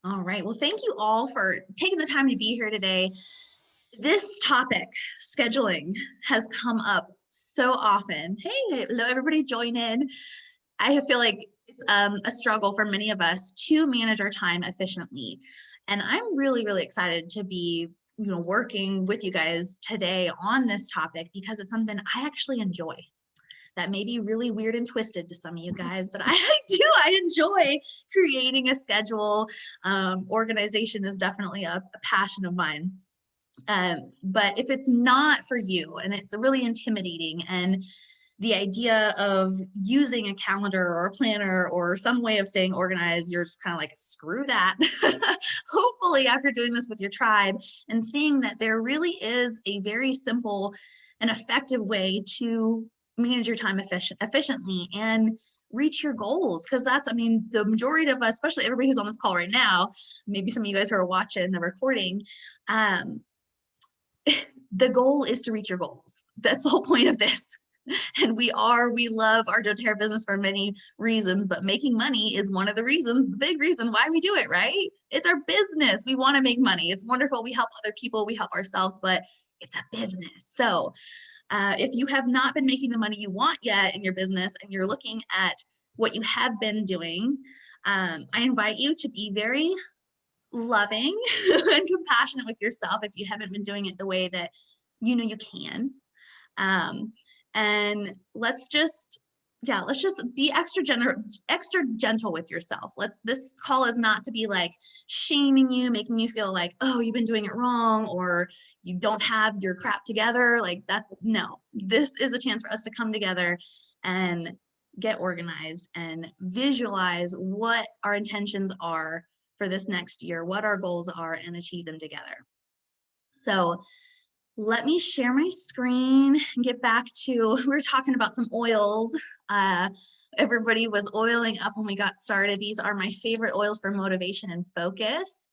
All right. Well, thank you all for taking the time to be here today. This topic, scheduling, has come up so often. Hey, hello, everybody, join in. I feel like it's a struggle for many of us to manage our time efficiently. And I'm really, really excited to be working with you guys today on this topic because it's something I actually enjoy. That may be really weird and twisted to some of you guys, but I do. I enjoy creating a schedule. Organization is definitely a passion of mine. But if it's not for you and it's really intimidating, and the idea of using a calendar or a planner or some way of staying organized, you're just kind of like, screw that. Hopefully, after doing this with your tribe and seeing that there really is a very simple and effective way to manage your time efficiently and reach your goals, because that's, I mean, the majority of us, especially everybody who's on this call right now, maybe some of you guys who are watching the recording, the goal is to reach your goals. That's the whole point of this. And we love our doTERRA business for many reasons, but making money is one of the reasons, the big reason why we do it, right? It's our business. We want to make money. It's wonderful. We help other people, we help ourselves, but it's a business. So if you have not been making the money you want yet in your business and you're looking at what you have been doing, I invite you to be very loving and compassionate with yourself if you haven't been doing it the way that you know you can. And let's just be extra gentle with yourself. This call is not to be like shaming you, making you feel like, oh, you've been doing it wrong, or you don't have your crap together. Like that. No, this is a chance for us to come together and get organized and visualize what our intentions are for this next year, what our goals are, and achieve them together. So let me share my screen and get back to, we were talking about some oils. Everybody was oiling up when we got started. These are my favorite oils for motivation and focus.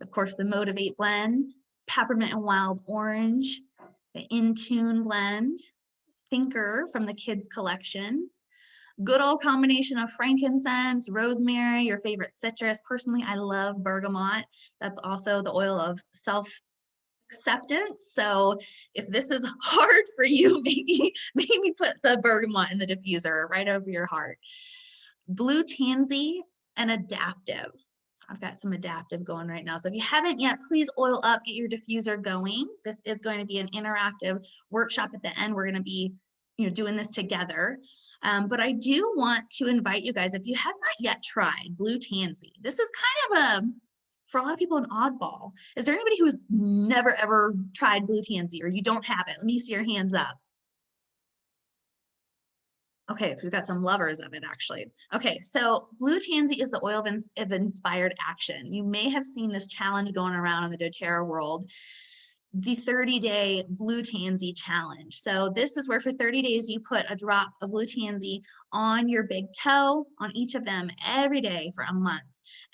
Of course, the Motivate blend, peppermint and wild orange, the In Tune blend, Thinker from the kids collection, good old combination of frankincense, rosemary, your favorite citrus. Personally, I love bergamot. That's also the oil of self-acceptance. So if this is hard for you, maybe put the bergamot in the diffuser right over your heart. Blue tansy and adaptive. So I've got some adaptive going right now. So if you haven't yet, please oil up, get your diffuser going. This is going to be an interactive workshop at the end. We're going to be doing this together. But I do want to invite you guys, if you have not yet tried Blue Tansy, this is kind of for a lot of people, an oddball. Is there anybody who's never ever tried Blue Tansy, or you don't have it? Let me see your hands up. Okay, we've got some lovers of it, actually. Okay, so Blue Tansy is the oil of inspired action. You may have seen this challenge going around in the doTERRA world, the 30-day Blue Tansy challenge. So this is where for 30 days you put a drop of Blue Tansy on your big toe, on each of them every day for a month.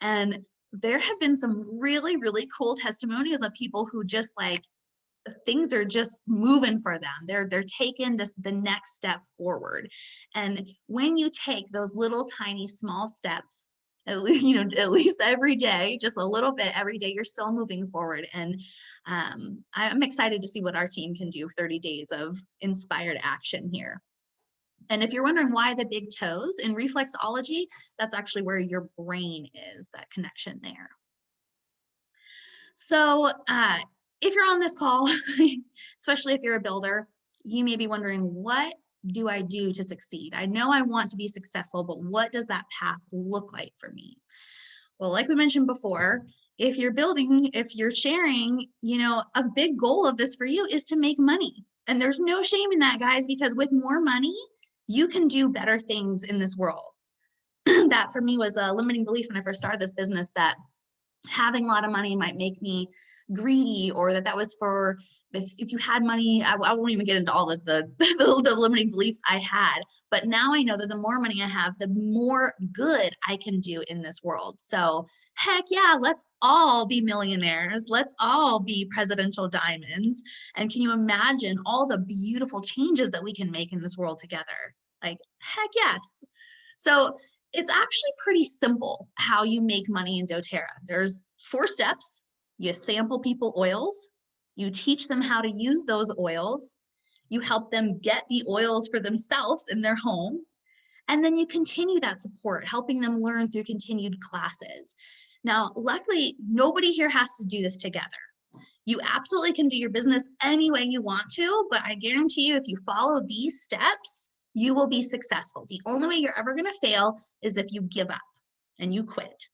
And there have been some really, really cool testimonials of people who just like, things are just moving for them. They're taking the next step forward. And when you take those little tiny small steps, at least every day, just a little bit every day, you're still moving forward. And I'm excited to see what our team can do 30 days of inspired action here. And if you're wondering why the big toes, in reflexology, that's actually where your brain is, that connection there. So if you're on this call, especially if you're a builder, you may be wondering, what do I do to succeed? I know I want to be successful, but what does that path look like for me? Well, like we mentioned before, if you're sharing, a big goal of this for you is to make money. And there's no shame in that, guys, because with more money, you can do better things in this world. That for me was a limiting belief when I first started this business, that having a lot of money might make me greedy, or that was for if you had money. I won't even get into all the limiting beliefs I had, but now I know that the more money I have, the more good I can do in this world. So heck yeah, let's all be millionaires. Let's all be presidential diamonds. And can you imagine all the beautiful changes that we can make in this world together? Like, heck yes. So it's actually pretty simple how you make money in doTERRA. There's 4 steps. You sample people oils, you teach them how to use those oils, you help them get the oils for themselves in their home, and then you continue that support, helping them learn through continued classes. Now, luckily, nobody here has to do this together. You absolutely can do your business any way you want to, but I guarantee you, if you follow these steps, you will be successful. The only way you're ever going to fail is if you give up and you quit.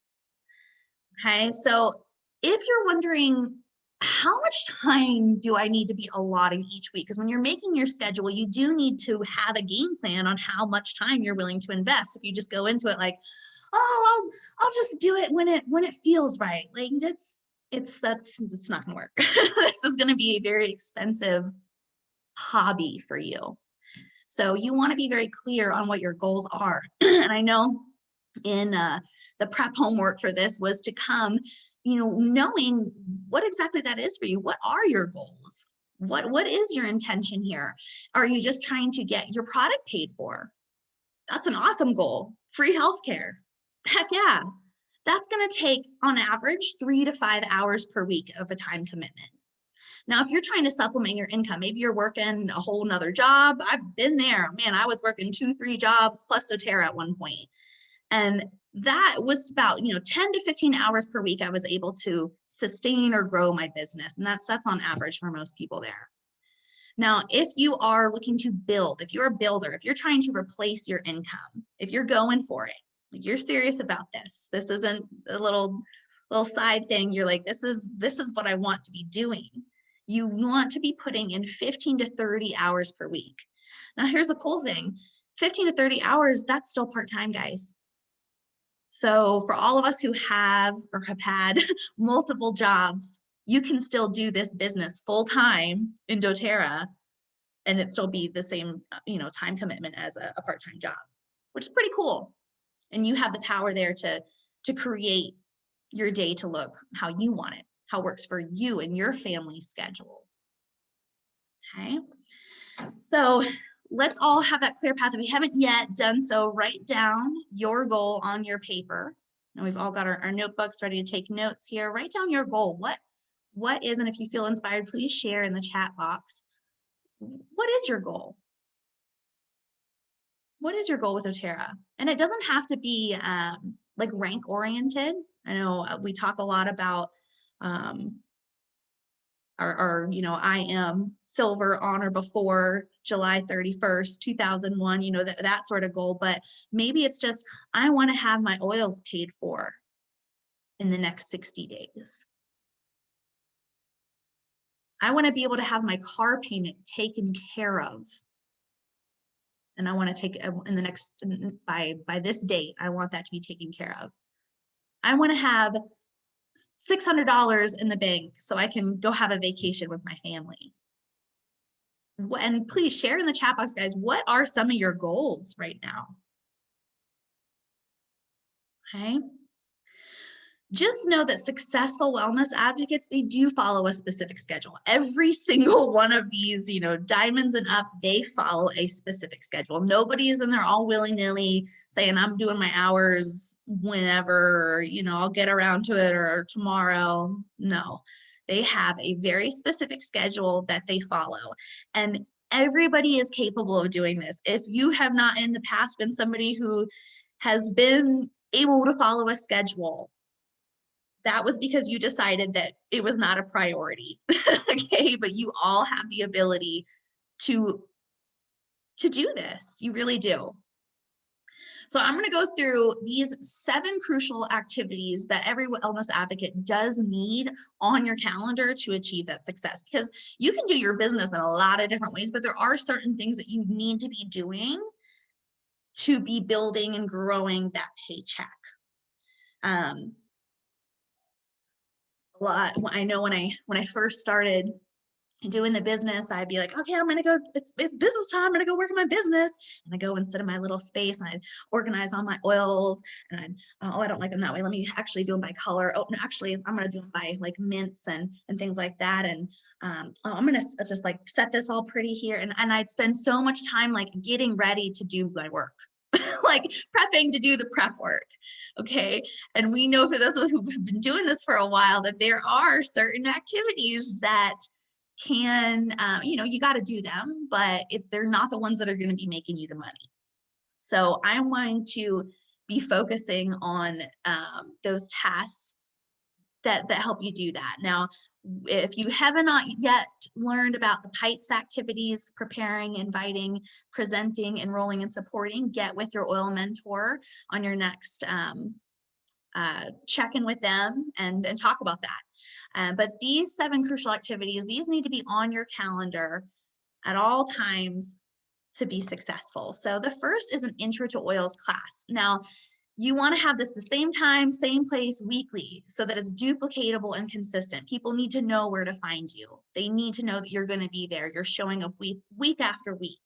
Okay, so if you're wondering, how much time do I need to be allotting each week? Because when you're making your schedule, you do need to have a game plan on how much time you're willing to invest. If you just go into it like, oh, I'll just do it when it feels right. Like it's not gonna work. This is gonna be a very expensive hobby for you. So you want to be very clear on what your goals are. And I know in the prep homework for this was to come, knowing what exactly that is for you. What are your goals? What is your intention here? Are you just trying to get your product paid for? That's an awesome goal. Free healthcare. Heck yeah. That's going to take on average 3 to 5 hours per week of a time commitment. Now, if you're trying to supplement your income, maybe you're working a whole nother job. I've been there. Man, I was working 2-3 jobs plus doTERRA at one point. And that was about, 10 to 15 hours per week I was able to sustain or grow my business. And that's on average for most people there. Now, if you are looking to build, if you're a builder, if you're trying to replace your income, if you're going for it, you're serious about this isn't a little side thing. You're like, this is what I want to be doing. You want to be putting in 15 to 30 hours per week. Now, here's the cool thing. 15 to 30 hours, that's still part-time, guys. So for all of us who have or have had multiple jobs, you can still do this business full-time in doTERRA and it still be the same, time commitment as a part-time job, which is pretty cool. And you have the power there to create your day to look how you want it, how it works for you and your family schedule. Okay. So let's all have that clear path. If we haven't yet done so, write down your goal on your paper. Now we've all got our notebooks ready to take notes here. Write down your goal. What is, and if you feel inspired, please share in the chat box. What is your goal? What is your goal with doTERRA? And it doesn't have to be like rank oriented. I know we talk a lot about I am silver on or before July 31st, 2001, that sort of goal. But maybe it's just, I want to have my oils paid for in the next 60 days. I want to be able to have my car payment taken care of. And I want to take in the next, by this date, I want that to be taken care of. I want to have $600 in the bank so I can go have a vacation with my family. And please share in the chat box, guys, what are some of your goals right now? Okay. Just know that successful wellness advocates, they do follow a specific schedule. Every single one of these, diamonds and up, they follow a specific schedule. Nobody is in there all willy-nilly saying, I'm doing my hours whenever, or, I'll get around to it or tomorrow. No, they have a very specific schedule that they follow. And everybody is capable of doing this. If you have not in the past been somebody who has been able to follow a schedule, that was because you decided that it was not a priority. Okay, but you all have the ability to do this. You really do. So I'm going to go through these 7 crucial activities that every wellness advocate does need on your calendar to achieve that success, because you can do your business in a lot of different ways, but there are certain things that you need to be doing to be building and growing that paycheck. I know when I first started doing the business, I'd be like, okay, I'm gonna go, it's business time, I'm gonna go work in my business. And I go and sit in my little space and I'd organize all my oils and I don't like them that way. Let me actually do them by color. Oh, no, actually I'm gonna do them by like mints and things like that. And I'm gonna just like set this all pretty here. And I'd spend so much time like getting ready to do my work. like prepping to do the prep work. Okay. And we know for those of us who've been doing this for a while that there are certain activities that can, you know, you got to do them, but if they're not the ones that are going to be making you the money. So I'm wanting to be focusing on those tasks that help you do that. Now, if you have not yet learned about the PIPES activities, preparing, inviting, presenting, enrolling, and supporting, get with your oil mentor on your next check in with them and talk about that. But these 7 crucial activities, these need to be on your calendar at all times to be successful. So the first is an intro to oils class. Now, you want to have this the same time, same place, weekly, so that it's duplicatable and consistent. People need to know where to find you. They need to know that you're going to be there. You're showing up week after week.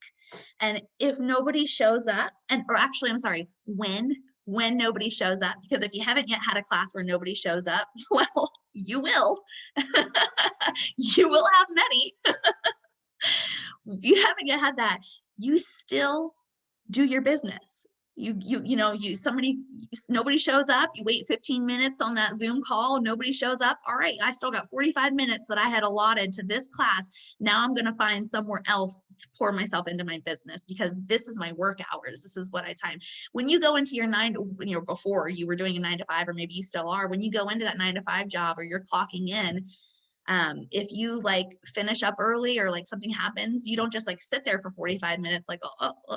And if nobody shows up, or actually, I'm sorry, when nobody shows up, because if you haven't yet had a class where nobody shows up, well, you will. You will have many. If you haven't yet had that, you still do your business. Nobody shows up, you wait 15 minutes on that Zoom call, nobody shows up. All right, I still got 45 minutes that I had allotted to this class. Now I'm going to find somewhere else to pour myself into my business because this is my work hours. This is what I time. When you go into your before you were doing a 9 to 5, or maybe you still are, when you go into that 9 to 5 job or you're clocking in, if you like finish up early or like something happens, you don't just like sit there for 45 minutes like,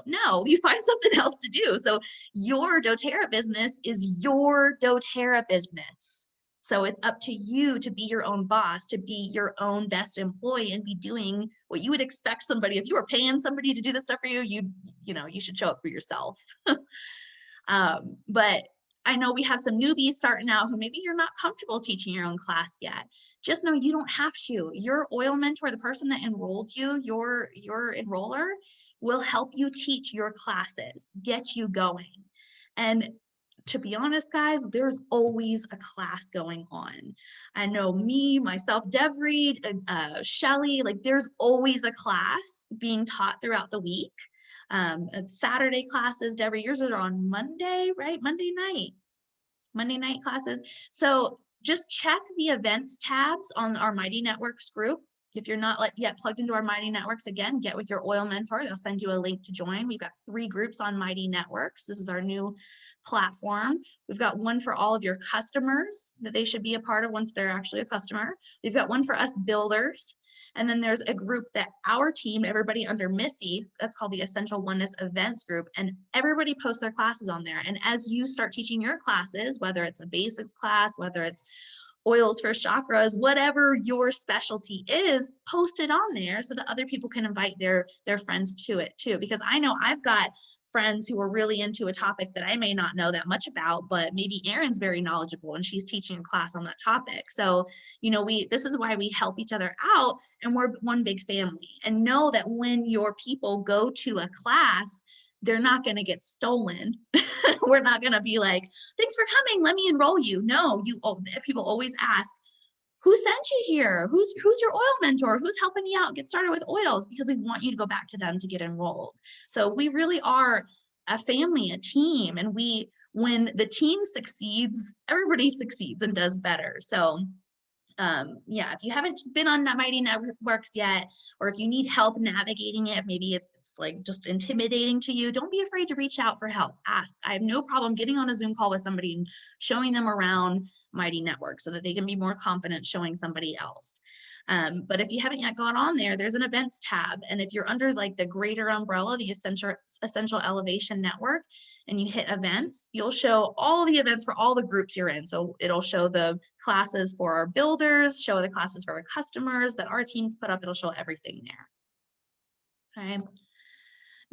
no, you find something else to do. So your doTERRA business is your doTERRA business. So it's up to you to be your own boss, to be your own best employee and be doing what you would expect somebody, if you were paying somebody to do this stuff for you, you should show up for yourself. But I know we have some newbies starting out who maybe you're not comfortable teaching your own class yet. Just know you don't have to. Your oil mentor, the person that enrolled you, your enroller, will help you teach your classes, get you going. And to be honest, guys, there's always a class going on. I know me, myself, Dev Reed, Shelly, like there's always a class being taught throughout the week. Saturday classes, Deborah, yours are on Monday, right? Monday night classes. So just check the events tabs on our Mighty Networks group. If you're not yet plugged into our Mighty Networks, again, get with your oil mentor. They'll send you a link to join. We've got 3 groups on Mighty Networks. This is our new platform. We've got one for all of your customers that they should be a part of once they're actually a customer. We've got one for us builders. And then there's a group that our team, everybody under Missy, that's called the Essential Oneness Events Group, and everybody posts their classes on there. And as you start teaching your classes, whether it's a basics class, whether it's oils for chakras, whatever your specialty is, post it on there so that other people can invite their friends to it too. Because I know I've got friends who are really into a topic that I may not know that much about, but maybe Erin's very knowledgeable and she's teaching a class on that topic. So, this is why we help each other out and we're one big family. And know that when your people go to a class, they're not going to get stolen. We're not going to be like, thanks for coming, let me enroll you. No, people always ask, who sent you here? Who's your oil mentor? Who's helping you out get started with oils? Because we want you to go back to them to get enrolled. So we really are a family, a team. And when the team succeeds, everybody succeeds and does better. So yeah, if you haven't been on Mighty Networks yet, or if you need help navigating it, maybe it's like just intimidating to you, don't be afraid to reach out for help. Ask. I have no problem getting on a Zoom call with somebody and showing them around Mighty Networks so that they can be more confident showing somebody else. But if you haven't yet gone on there, there's an events tab. And if you're under like the greater umbrella, the Essential Elevation Network, and you hit events, you'll show all the events for all the groups you're in. So it'll show the classes for our builders, show the classes for our customers that our teams put up. It'll show everything there. Okay.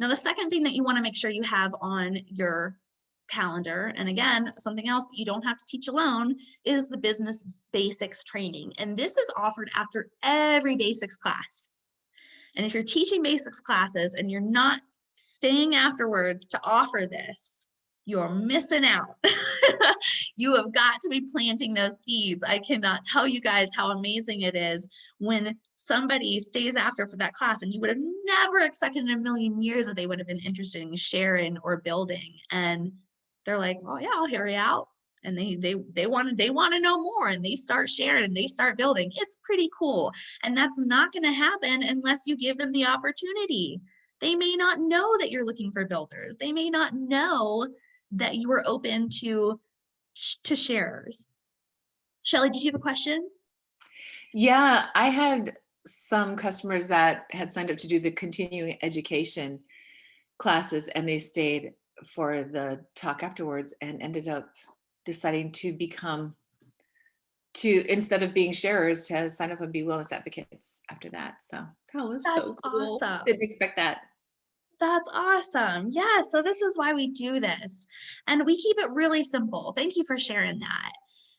Now, the second thing that you want to make sure you have on your calendar, and again, something else that you don't have to teach alone, is the business basics training. And this is offered after every basics class. And if you're teaching basics classes and you're not staying afterwards to offer this, you're missing out. You have got to be planting those seeds. I cannot tell you guys how amazing it is when somebody stays after for that class and you would have never expected in a million years that they would have been interested in sharing or building. And they're like, oh yeah, I'll hear you out. And they want to know more, and they start sharing and they start building. It's pretty cool. And that's not going to happen unless you give them the opportunity. They may not know that you're looking for builders. They may not know that you were open to sharers. Shelly, did you have a question? Yeah, I had some customers that had signed up to do the continuing education classes, and they stayed for the talk afterwards and ended up deciding to instead of being sharers, to sign up and be wellness advocates after that. So that was That's so cool. awesome. Didn't expect that. That's awesome. Yeah, so this is why we do this. And we keep it really simple. Thank you for sharing that.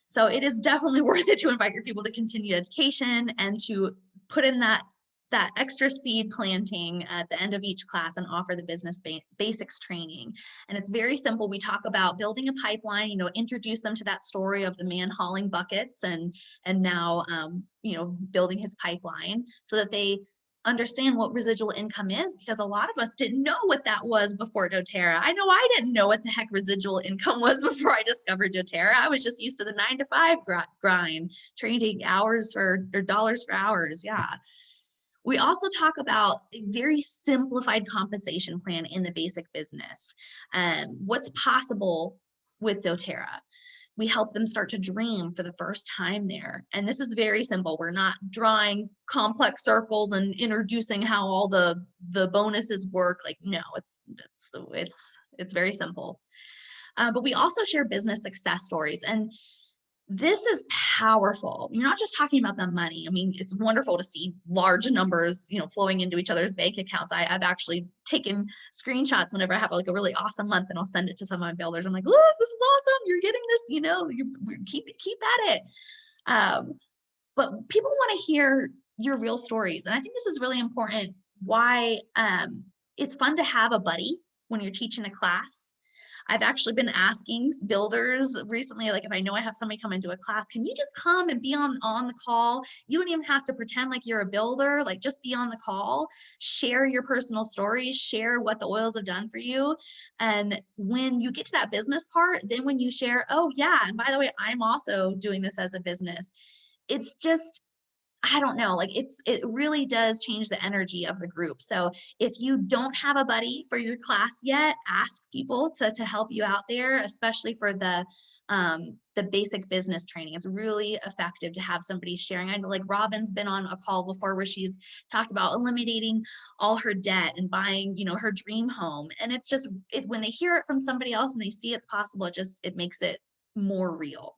So it is definitely worth it to invite your people to continue education and to put in that extra seed planting at the end of each class and offer the business basics training. And it's very simple. We talk about building a pipeline, introduce them to that story of the man hauling buckets and now, building his pipeline so that they understand what residual income is, because a lot of us didn't know what that was before doTERRA. I know I didn't know what the heck residual income was before I discovered doTERRA. I was just used to the 9-to-5 grind, trading hours or dollars for hours. Yeah. We also talk about a very simplified compensation plan in the basic business. What's possible with doTERRA. We help them start to dream for the first time there. And this is very simple. We're not drawing complex circles and introducing how all the bonuses work. Like, no, it's very simple. But we also share business success stories. And this is powerful. You're not just talking about the money. I mean, it's wonderful to see large numbers, flowing into each other's bank accounts. I've actually taken screenshots whenever I have like a really awesome month, and I'll send it to some of my builders. I'm like, look, this is awesome. You're getting this, you keep at it. But people want to hear your real stories. And I think this is really important. Why it's fun to have a buddy when you're teaching a class. I've actually been asking builders recently, like if I know I have somebody come into a class, can you just come and be on the call? You don't even have to pretend like you're a builder, like just be on the call, share your personal stories, share what the oils have done for you. And when you get to that business part, then when you share, oh yeah, and by the way, I'm also doing this as a business. It's just, I don't know, like it really does change the energy of the group. So if you don't have a buddy for your class yet, ask people to help you out there, especially for the basic business training. It's really effective to have somebody sharing. I know like Robin's been on a call before where she's talked about eliminating all her debt and buying, her dream home. And it's just, when they hear it from somebody else and they see it's possible, it makes it more real.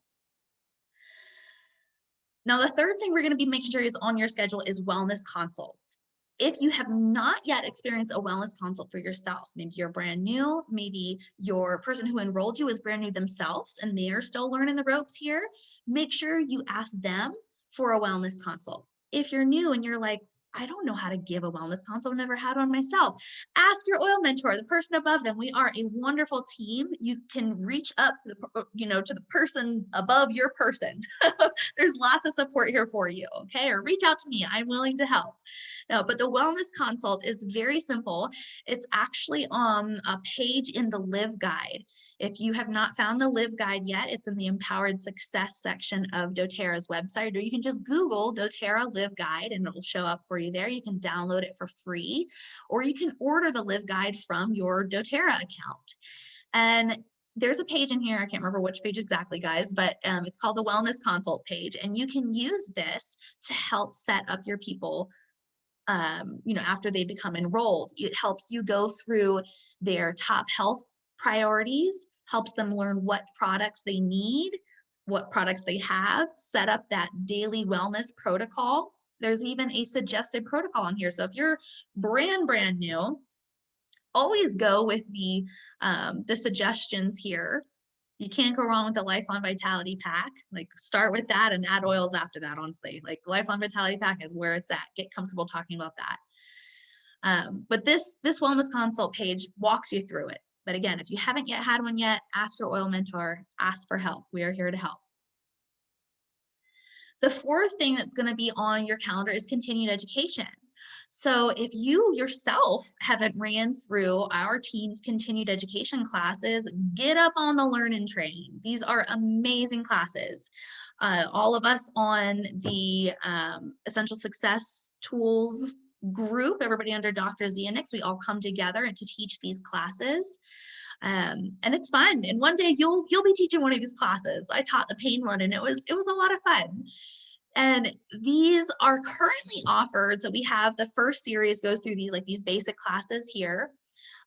Now, the third thing we're going to be making sure is on your schedule is wellness consults. If you have not yet experienced a wellness consult for yourself, maybe you're brand new, maybe your person who enrolled you is brand new themselves and they're still learning the ropes here, make sure you ask them for a wellness consult. If you're new and you're like, I don't know how to give a wellness consult, I've never had one myself, ask your oil mentor, the person above them. We are a wonderful team. You can reach up, to the person above your person. There's lots of support here for you, okay? Or reach out to me. I'm willing to help. No, but the wellness consult is very simple. It's actually on a page in the Live Guide. If you have not found the Live Guide yet, it's in the Empowered Success section of doTERRA's website, or you can just Google doTERRA Live Guide and it will show up for you there. You can download it for free, or you can order the Live Guide from your doTERRA account. And there's a page in here, I can't remember which page exactly, guys, but it's called the Wellness Consult page, and you can use this to help set up your people after they become enrolled. It helps you go through their top health priorities, helps them learn what products they need, what products they have, set up that daily wellness protocol. There's even a suggested protocol on here. So if you're brand new, always go with the suggestions here. You can't go wrong with the Lifelong Vitality Pack. Like start with that and add oils after that, honestly. Like Lifelong Vitality Pack is where it's at. Get comfortable talking about that. But this wellness consult page walks you through it. But again, if you haven't yet had one yet, ask your oil mentor, ask for help. We are here to help. The fourth thing that's going to be on your calendar is continued education. So if you yourself haven't ran through our team's continued education classes, get up on the learn and train. These are amazing classes. All of us on the Essential Success Tools group, everybody under Dr. Zianix, we all come together to teach these classes. And it's fun. And one day you'll be teaching one of these classes. I taught the pain one, and it was a lot of fun. And these are currently offered. So we have the first series goes through these basic classes here.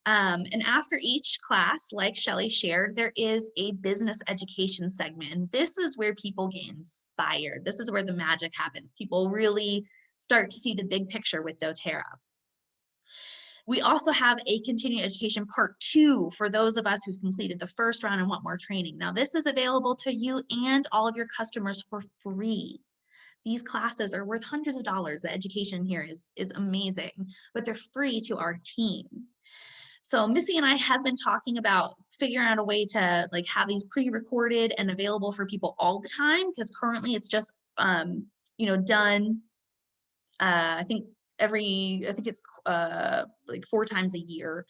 And after each class, like Shelly shared, there is a business education segment. And this is where people get inspired. This is where the magic happens. People really start to see the big picture with doTERRA. We also have a continuing education part 2 for those of us who've completed the first round and want more training. Now, this is available to you and all of your customers for free. These classes are worth hundreds of dollars. The education here is amazing, but they're free to our team. So Missy and I have been talking about figuring out a way to have these pre-recorded and available for people all the time, because currently it's just done I think it's like 4 times a year.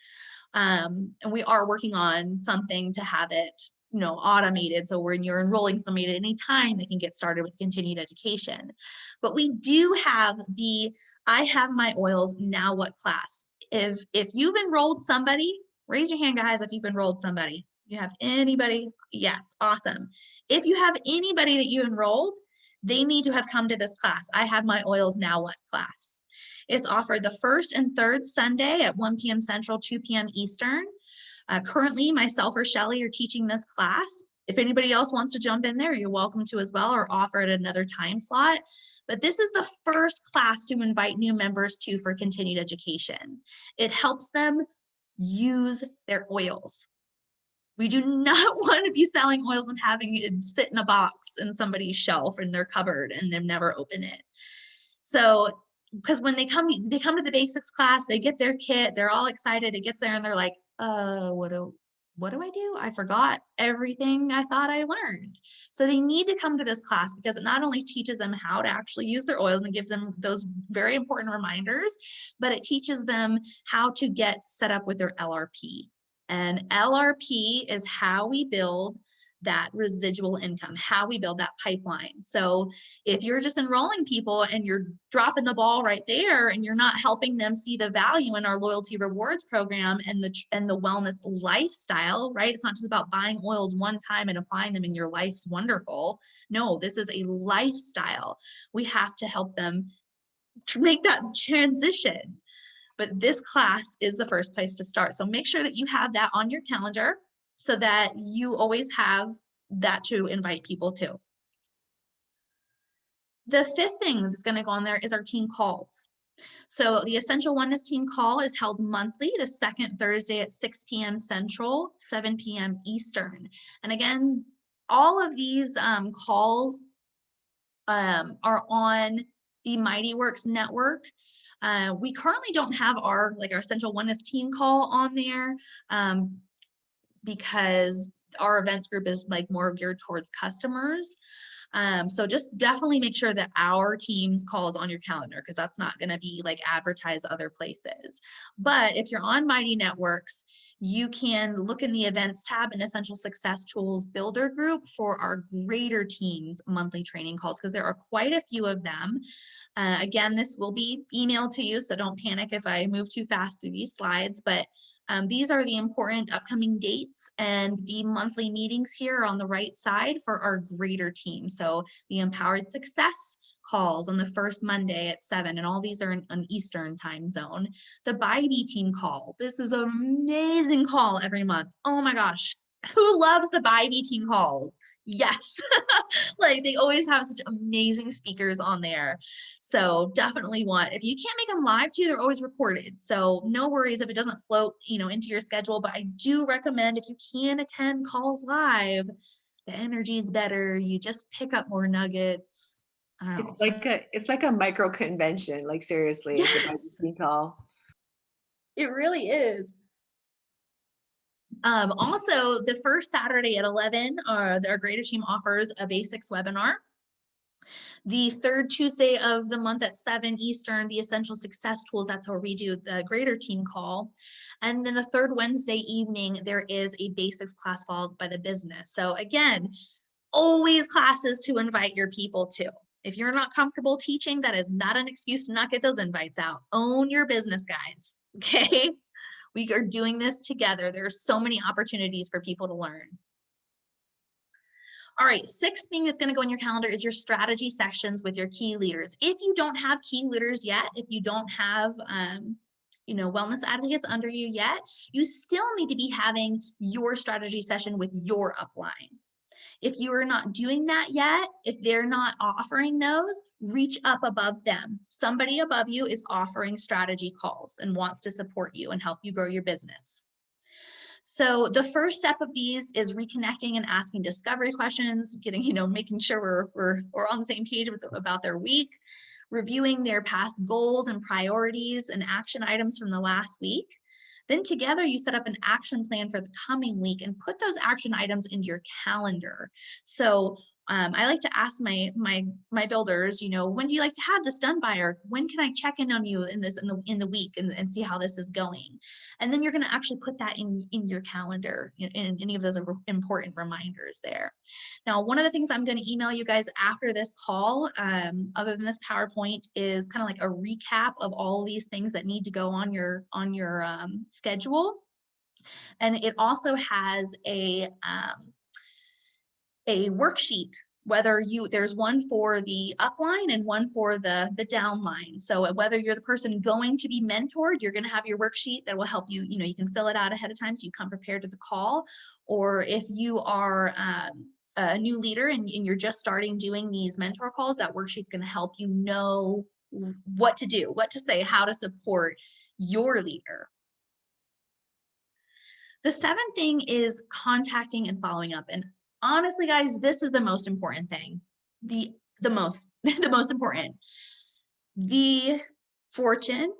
And we are working on something to have it automated, so when you're enrolling somebody at any time, they can get started with continued education. But we do have the I Have My Oils Now What class. If you've enrolled somebody, raise your hand, guys, if you've enrolled somebody. You have anybody? Yes, awesome. If you have anybody that you enrolled, they need to have come to this class. I Have My Oils Now What class. It's offered the first and third Sunday at 1 p.m. Central, 2 p.m. Eastern. Currently, myself or Shelly are teaching this class. If anybody else wants to jump in there, you're welcome to as well, or offer at another time slot. But this is the first class to invite new members to for continued education. It helps them use their oils. We do not want to be selling oils and having it sit in a box in somebody's shelf in their cupboard and them never open it. So, because when they come to the basics class, they get their kit, they're all excited, it gets there and they're like, what do I do? I forgot everything I thought I learned. So they need to come to this class because it not only teaches them how to actually use their oils and gives them those very important reminders, but it teaches them how to get set up with their LRP. And LRP is how we build that residual income, how we build that pipeline. So if you're just enrolling people and you're dropping the ball right there and you're not helping them see the value in our loyalty rewards program and the wellness lifestyle, right? It's not just about buying oils one time and applying them and your life's wonderful. No, this is a lifestyle. We have to help them to make that transition. But this class is the first place to start. So make sure that you have that on your calendar so that you always have that to invite people to. The fifth thing that's going to go on there is our team calls. So the Essential Oneness team call is held monthly, the second Thursday at 6 p.m. Central, 7 p.m. Eastern. And again, all of these calls are on the Mighty Works network. We currently don't have our Essential Oneness team call on there because our events group is more geared towards customers. So just definitely make sure that our team's call is on your calendar, because that's not going to be advertised other places. But if you're on Mighty Networks, you can look in the events tab in Essential Success Tools Builder Group for our greater teams monthly training calls, because there are quite a few of them. Again, this will be emailed to you, so don't panic if I move too fast through these slides, but these are the important upcoming dates and the monthly meetings here on the right side for our greater team. So the Empowered Success calls on the first Monday at 7, and all these are in an Eastern time zone. The BIBE team call. This is an amazing call every month. Oh my gosh. Who loves the BIBE team calls? Yes. They always have such amazing speakers on there. So definitely if you can't make them live too, they're always recorded. So no worries if it doesn't float, into your schedule, but I do recommend if you can attend calls live, the energy is better. You just pick up more nuggets. I don't know. It's like a micro convention, seriously, the Yes, team call. it really is. Also, the first Saturday at 11, our Greater Team offers a basics webinar. The third Tuesday of the month at 7 Eastern, the Essential Success Tools, that's where we do the Greater Team call. And then the third Wednesday evening, there is a basics class followed by the business. So again, always classes to invite your people to. If you're not comfortable teaching, that is not an excuse to not get those invites out. Own your business, guys, okay? We are doing this together. There are so many opportunities for people to learn. All right, sixth thing that's going to go in your calendar is your strategy sessions with your key leaders. If you don't have key leaders yet, if you don't have wellness advocates under you yet, you still need to be having your strategy session with your upline. If you are not doing that yet, if they're not offering those, reach up above them. Somebody above you is offering strategy calls and wants to support you and help you grow your business. So the first step of these is reconnecting and asking discovery questions, making sure we're on the same page about their week, reviewing their past goals and priorities and action items from the last week. Then together you set up an action plan for the coming week and put those action items into your calendar. So I like to ask my builders, when do you like to have this done by, or when can I check in on you in the week and see how this is going? And then you're going to actually put that in your calendar, in any of those important reminders there. Now, one of the things I'm going to email you guys after this call, other than this PowerPoint, is kind of like a recap of all these things that need to go on your schedule. And it also has a worksheet, there's one for the upline and one for the downline. So whether you're the person going to be mentored, you're going to have your worksheet that will help you, you can fill it out ahead of time so you come prepared to the call. Or if you are a new leader and you're just starting doing these mentor calls, that worksheet's going to help you know what to do, what to say, how to support your leader. The seventh thing is contacting and following up. And honestly, guys, this is the most important thing. The most important. The fortune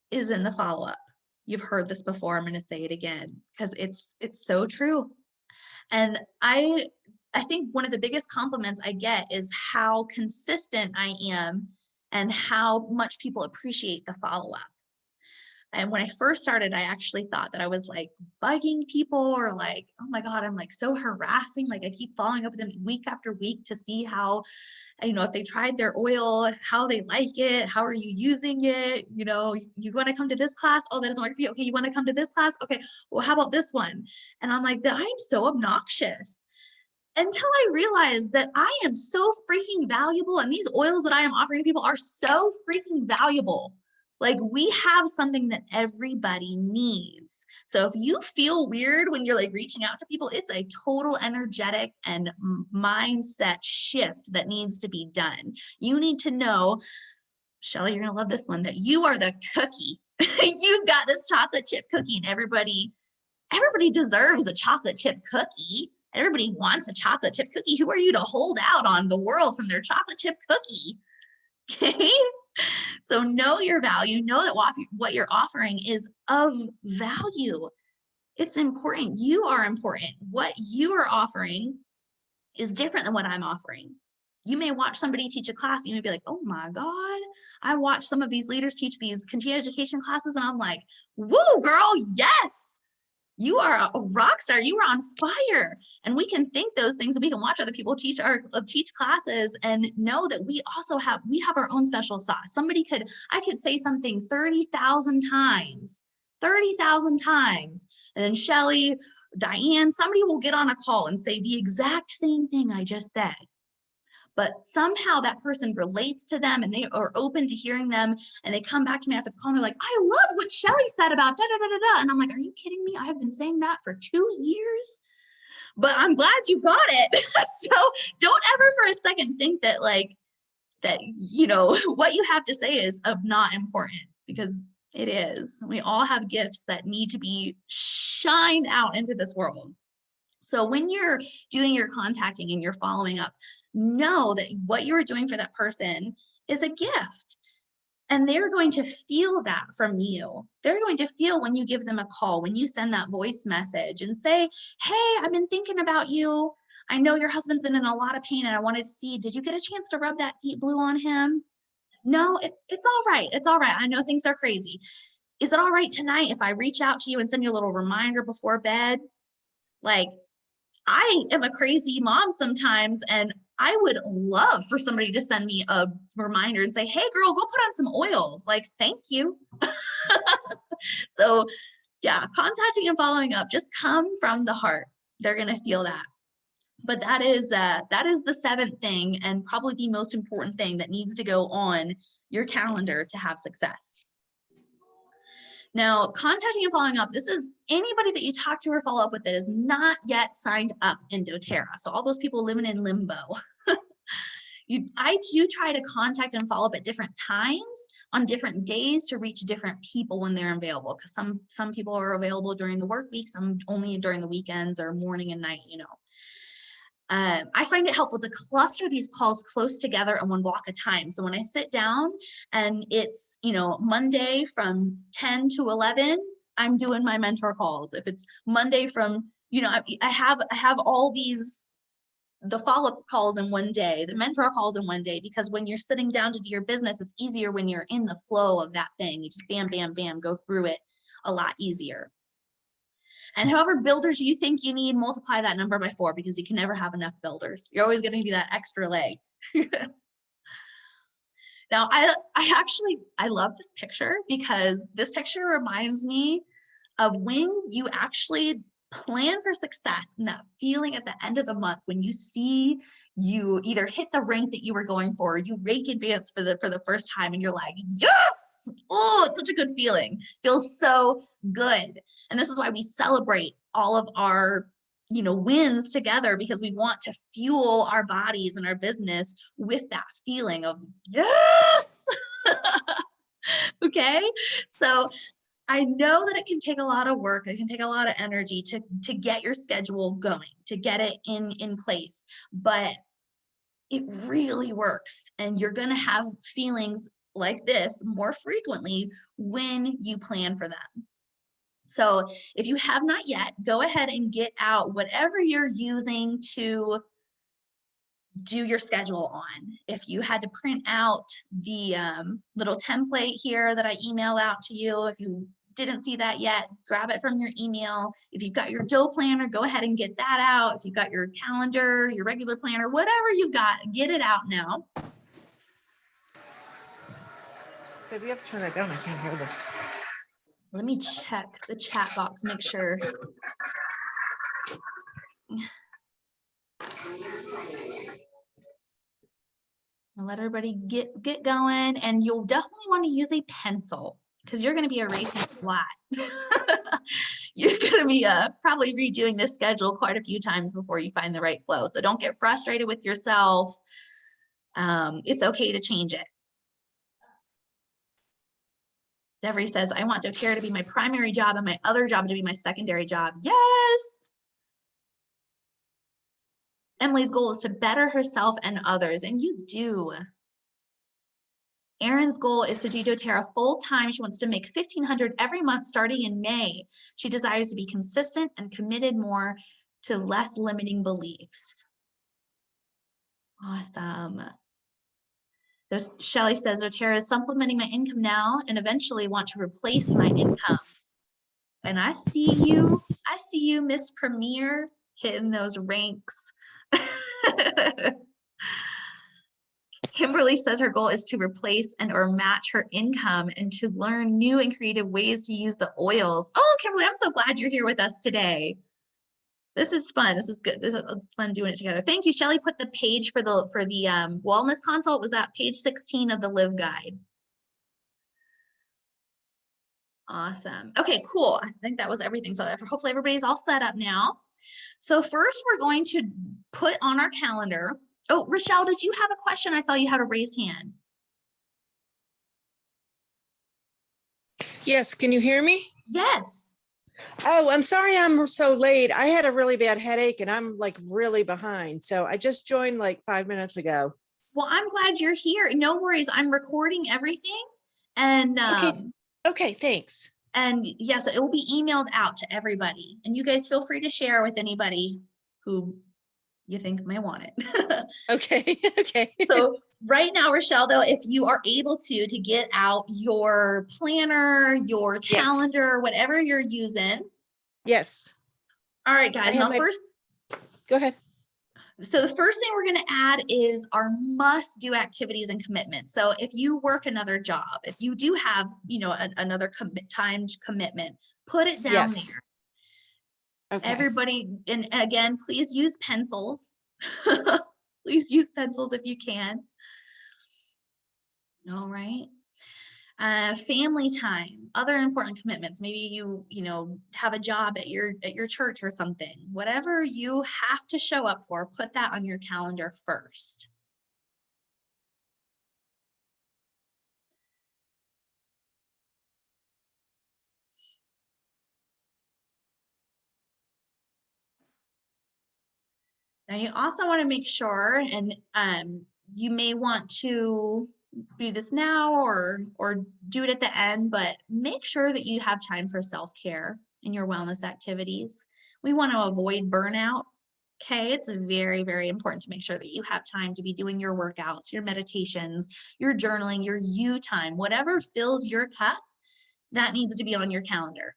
is in the follow-up. You've heard this before. I'm going to say it again because it's so true. And I think one of the biggest compliments I get is how consistent I am and how much people appreciate the follow-up. And when I first started, I actually thought that I was like bugging people, or like, oh my God, I'm like so harassing. Like I keep following up with them week after week to see how, if they tried their oil, how they like it, how are you using it? You want to come to this class? Oh, that doesn't work for you. Okay, you want to come to this class? Okay, well, how about this one? And I'm like, I'm so obnoxious. Until I realized that I am so freaking valuable, and these oils that I am offering people are so freaking valuable. Like, we have something that everybody needs. So if you feel weird when you're like reaching out to people, it's a total energetic and mindset shift that needs to be done. You need to know, Shelly, you're gonna love this one, that you are the cookie. You've got this chocolate chip cookie, and everybody deserves a chocolate chip cookie. Everybody wants a chocolate chip cookie. Who are you to hold out on the world from their chocolate chip cookie? Okay. So know your value, know that what you're offering is of value. It's important. You are important. What you are offering is different than what I'm offering. You may watch somebody teach a class, and you may be like, oh my God, I watched some of these leaders teach these continuing education classes, and I'm like, woo, girl, yes. You are a rock star. You are on fire. And we can think those things, and we can watch other people teach classes and know that we have our own special sauce. I could say something 30,000 times, and then Shelly, Diane, somebody will get on a call and say the exact same thing I just said. But somehow that person relates to them, and they are open to hearing them, and they come back to me after the call and they're like, I love what Shelly said about da da da da da. And I'm like, are you kidding me? I have been saying that for 2 years, but I'm glad you got it. So don't ever for a second think that what you have to say is of not importance, because it is. We all have gifts that need to be shined out into this world. So when you're doing your contacting and you're following up, know that what you're doing for that person is a gift. And they're going to feel that from you. They're going to feel when you give them a call, when you send that voice message and say, hey, I've been thinking about you. I know your husband's been in a lot of pain and I wanted to see, did you get a chance to rub that deep blue on him? No, it's all right. It's all right. I know things are crazy. Is it all right tonight if I reach out to you and send you a little reminder before bed? Like, I am a crazy mom sometimes, and I would love for somebody to send me a reminder and say, hey girl, go put on some oils. Like, thank you. So yeah, contacting and following up just come from the heart. They're going to feel that. But that is the seventh thing, and probably the most important thing that needs to go on your calendar to have success. Now, contacting and following up, this is anybody that you talk to or follow up with that is not yet signed up in doTERRA. So all those people living in limbo. I do try to contact and follow up at different times on different days to reach different people when they're available, because some people are available during the work week, some only during the weekends or morning and night, you know. I find it helpful to cluster these calls close together in one block of time. So when I sit down and it's, you know, Monday from 10 to 11, I'm doing my mentor calls. If it's Monday from, you know, I have all these, the follow-up calls in one day, the mentor calls in one day, because when you're sitting down to do your business, it's easier when you're in the flow of that thing. You just bam, bam, bam, go through it a lot easier. And however builders you think you need, multiply that number by 4, because you can never have enough builders. You're always going to do that extra leg. Now, I love this picture, because this picture reminds me of when you actually plan for success and that feeling at the end of the month when you see you either hit the rank that you were going for, or you rake advance for the first time, and you're like, yes! Oh, it's such a good feeling. Feels so good. And this is why we celebrate all of our, you know, wins together, because we want to fuel our bodies and our business with that feeling of yes. Okay. So I know that it can take a lot of work. It can take a lot of energy to get your schedule going, to get it in place, but it really works. And you're going to have feelings like this more frequently when you plan for them. So if you have not yet, go ahead and get out whatever you're using to do your schedule on. If you had to print out the little template here that I emailed out to you, if you didn't see that yet, grab it from your email. If you've got your dough planner, go ahead and get that out. If you've got your calendar, your regular planner, whatever you've got, get it out now. Baby, you have to turn that down. I can't hear this. Let me check the chat box, make sure. I'll let everybody get going, and you'll definitely want to use a pencil, because you're going to be erasing a lot. You're going to be probably redoing this schedule quite a few times before you find the right flow. So don't get frustrated with yourself. It's okay to change it. Devery says, I want doTERRA to be my primary job and my other job to be my secondary job. Yes. Emily's goal is to better herself and others, and you do. Erin's goal is to do doTERRA full time. She wants to make $1,500 every month starting in May. She desires to be consistent and committed more to less limiting beliefs. Awesome. Shelly says, doTERRA is supplementing my income now and eventually want to replace my income. And I see you, Miss Premier, hitting those ranks. Kimberly says her goal is to replace and or match her income and to learn new and creative ways to use the oils. Oh, Kimberly, I'm so glad you're here with us today. This is fun. This is good. It's fun doing it together. Thank you. Shelly put the page for the wellness consult. Was that page 16 of the Live Guide? Awesome. Okay, cool. I think that was everything. So hopefully everybody's all set up now. So first we're going to put on our calendar. Oh, Rochelle, did you have a question? I saw you had a raised hand. Yes, can you hear me? Yes. Oh, I'm sorry I'm so late. I had a really bad headache and I'm like really behind. So I just joined like 5 minutes ago. Well, I'm glad you're here. No worries. I'm recording everything. And Okay. Okay, thanks. and yeah, so it will be emailed out to everybody. And you guys feel free to share with anybody who you think may want it. Okay, okay. So right now, Rochelle, though, if you are able to get out your planner, your Yes, calendar, whatever you're using. yes. All right, I guys. have Now, my, first, go ahead. so the first thing we're going to add is our must-do activities and commitments. So if you work another job, if you do have, another timed commitment, put it down Yes. there. Okay. Everybody, and again, please use pencils. Please use pencils if you can. All right. Family time, other important commitments. Maybe you have a job at your church or something. Whatever you have to show up for, put that on your calendar first. Now you also want to make sure, and you may want to do this now or do it at the end, but make sure that you have time for self-care in your wellness activities. We want to avoid burnout. Okay, it's very, very important to make sure that you have time to be doing your workouts, your meditations, your journaling, your you time, whatever fills your cup, that needs to be on your calendar.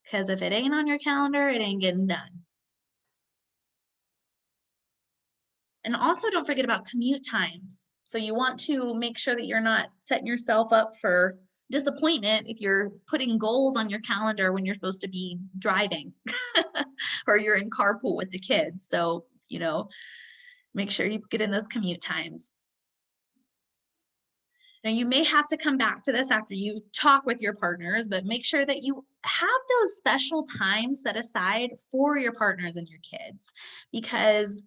Because if it ain't on your calendar, it ain't getting done. And also don't forget about commute times. So you want to make sure that you're not setting yourself up for disappointment if you're putting goals on your calendar when you're supposed to be driving or you're in carpool with the kids. So, make sure you get in those commute times. Now you may have to come back to this after you talk with your partners, but make sure that you have those special times set aside for your partners and your kids, because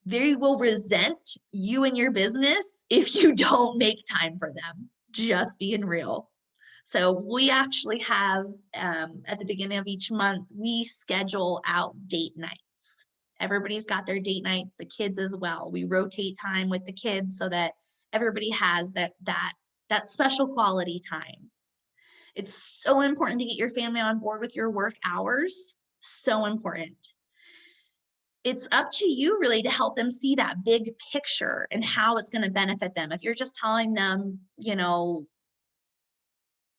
they will resent you and your business if you don't make time for them. Just being real. So we actually have, at the beginning of each month, we schedule out date nights. Everybody's got their date nights, the kids as well. We rotate time with the kids so that everybody has that special quality time. It's so important to get your family on board with your work hours. So important. It's up to you really to help them see that big picture and how it's going to benefit them. If you're just telling them,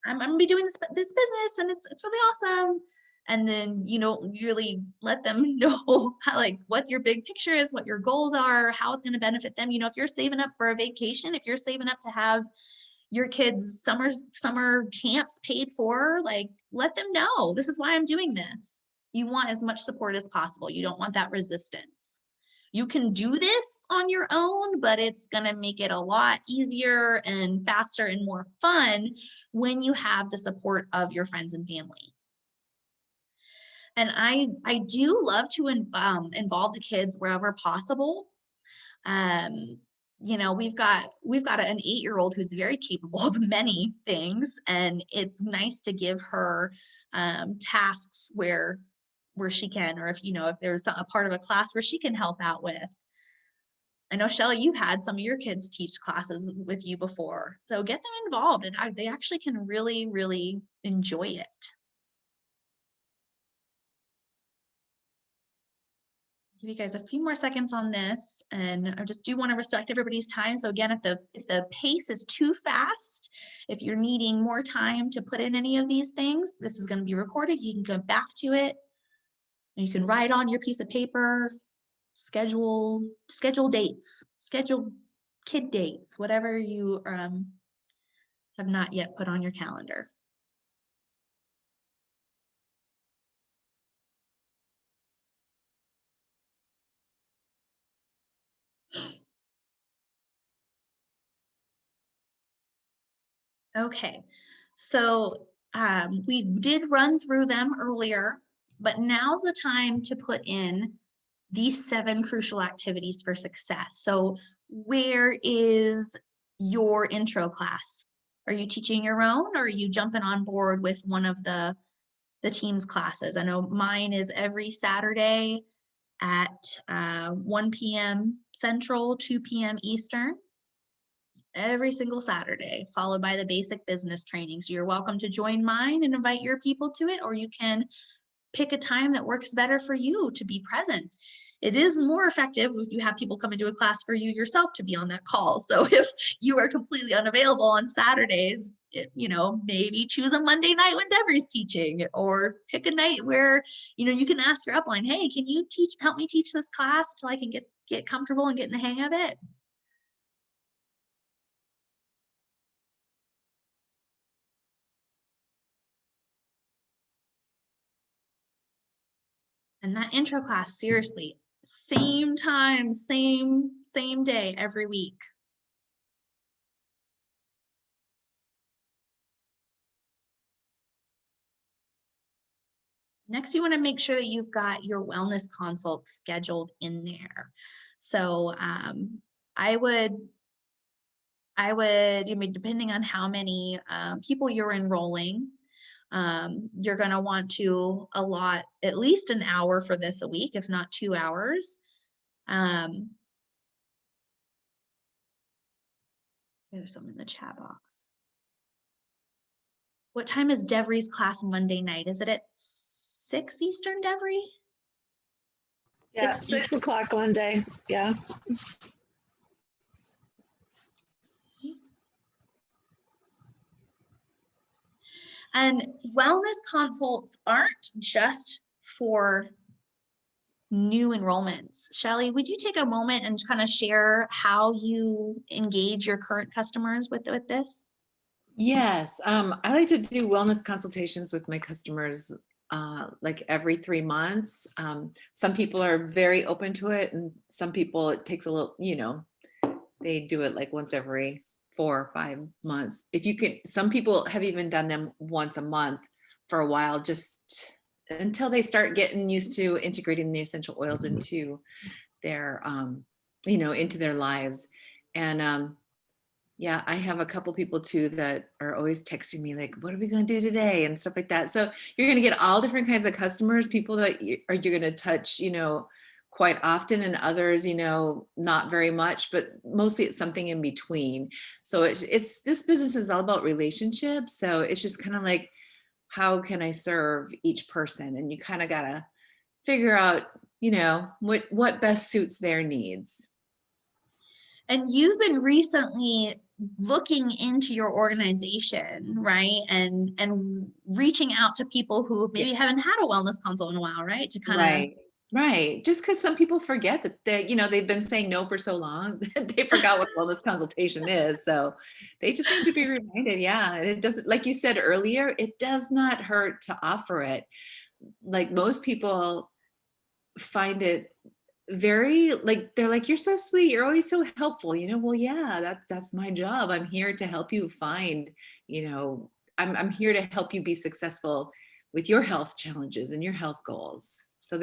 I'm going to be doing this business and it's really awesome, and then you don't really let them know how, what your big picture is, what your goals are, how it's going to benefit them. If you're saving up for a vacation, if you're saving up to have your kids' summer camps paid for, let them know, this is why I'm doing this. You want as much support as possible. You don't want that resistance. You can do this on your own, but it's going to make it a lot easier and faster and more fun when you have the support of your friends and family. And I do love to involve the kids wherever possible. We've got an 8-year-old who's very capable of many things, and it's nice to give her tasks where she can, or if there's a part of a class where she can help out with. I know, Shelly, you've had some of your kids teach classes with you before, so get them involved, and they actually can really, really enjoy it. Give you guys a few more seconds on this, and I just do want to respect everybody's time. So again, if the pace is too fast, if you're needing more time to put in any of these things, this is going to be recorded. You can go back to it. You can write on your piece of paper, schedule dates, schedule kid dates, whatever you have not yet put on your calendar. Okay, so we did run through them earlier, but now's the time to put in these 7 crucial activities for success. So where is your intro class? Are you teaching your own, or are you jumping on board with one of the team's classes? I know mine is every Saturday at 1 p.m. Central, 2 p.m. Eastern. every single Saturday, followed by the basic business training. So you're welcome to join mine and invite your people to it, or you can pick a time that works better for you to be present. It is more effective if you have people come into a class for you yourself to be on that call. So if you are completely unavailable on Saturdays, maybe choose a Monday night when Deborah's teaching, or pick a night where, you can ask your upline, hey, can you help me teach this class till I can get comfortable and get in the hang of it? And that intro class, seriously, same time, same day every week. Next, you want to make sure that you've got your wellness consults scheduled in there. So I would, depending on how many people you're enrolling, you're going to want to allot at least an hour for this a week, if not 2 hours. There's some in the chat box. What time is Devry's class Monday night? Is it at 6 Eastern, Devry? Yeah, 6 o'clock Monday. Yeah. And wellness consults aren't just for new enrollments. Shelly, would you take a moment and kind of share how you engage your current customers with this? Yes, I like to do wellness consultations with my customers like every 3 months. Some people are very open to it, and some people it takes a little, they do it like once every 4 or 5 months. If you can, some people have even done them once a month for a while, just until they start getting used to integrating the essential oils into their, into their lives. And yeah, I have a couple people too that are always texting me like, what are we going to do today? And stuff like that. So you're going to get all different kinds of customers, people that you're going to touch, quite often, and others, not very much, but mostly it's something in between. So it's this business is all about relationships. So it's just kind of like, how can I serve each person? And you kind of got to figure out, what best suits their needs. And you've been recently looking into your organization, right? And reaching out to people who maybe haven't had a wellness consult in a while, right? To kind of Right. Just because some people forget that they've been saying no for so long, they forgot what wellness consultation is. So they just need to be reminded. Yeah. And it doesn't, like you said earlier, it does not hurt to offer it. Like most people find it very they're like, you're so sweet, you're always so helpful, well, yeah, that's my job. I'm here to help you find, I'm here to help you be successful with your health challenges and your health goals. So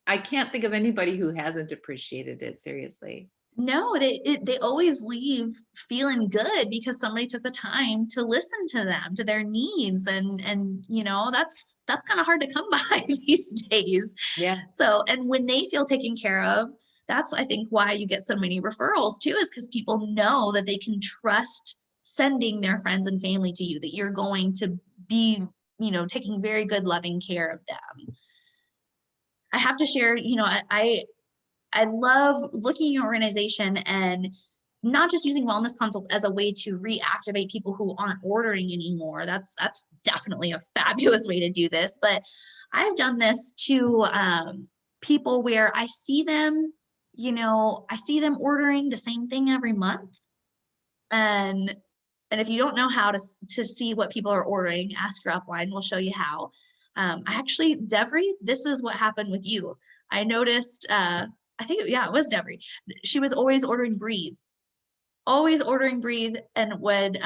I can't think of anybody who hasn't appreciated it, seriously. No, they always leave feeling good because somebody took the time to listen to them, to their needs, and that's kind of hard to come by these days. Yeah. So, and when they feel taken care of, that's, I think, why you get so many referrals too, is because people know that they can trust sending their friends and family to you, that you're going to be, taking very good, loving care of them. I have to share, I love looking at your organization and not just using wellness consult as a way to reactivate people who aren't ordering anymore. That's definitely a fabulous way to do this. But I've done this to people where I see them, ordering the same thing every month. And if you don't know how to see what people are ordering, ask your upline. We'll show you how. Devry, this is what happened with you. I noticed, I think, it was Devry. She was always ordering Breathe, and would,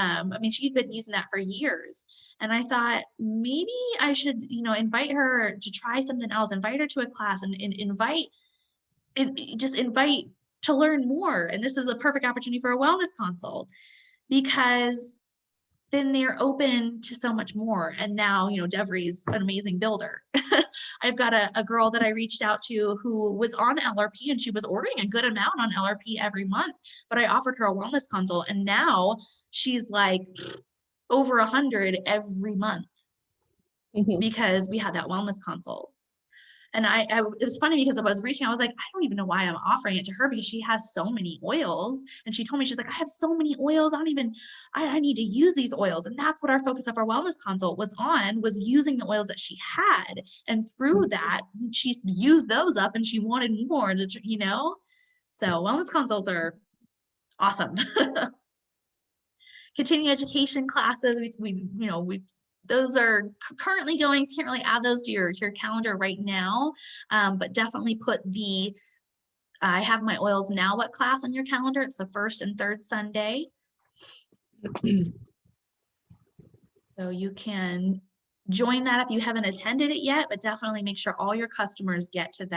she'd been using that for years. And I thought maybe I should, invite her to try something else, invite her to a class, and invite to learn more. And this is a perfect opportunity for a wellness consult, because then they're open to so much more. And now, you know, Devry's an amazing builder. I've got a girl that I reached out to who was on LRP, and she was ordering a good amount on LRP every month, but I offered her a wellness consult, and now she's like over 100 every month because we had that wellness consult. And it was funny because I was reaching, I was like, I don't even know why I'm offering it to her, because she has so many oils. And she told me, she's like, I have so many oils. I need to use these oils. And that's what our focus of our wellness consult was using the oils that she had. And through that, she used those up and she wanted more, you know? So wellness consults are awesome. Continuing education classes, those are currently going, so you can't really add those to your calendar right now, but definitely put I have my Oils Now What class on your calendar. It's the first and third Sunday. So you can join that if you haven't attended it yet, but definitely make sure all your customers get to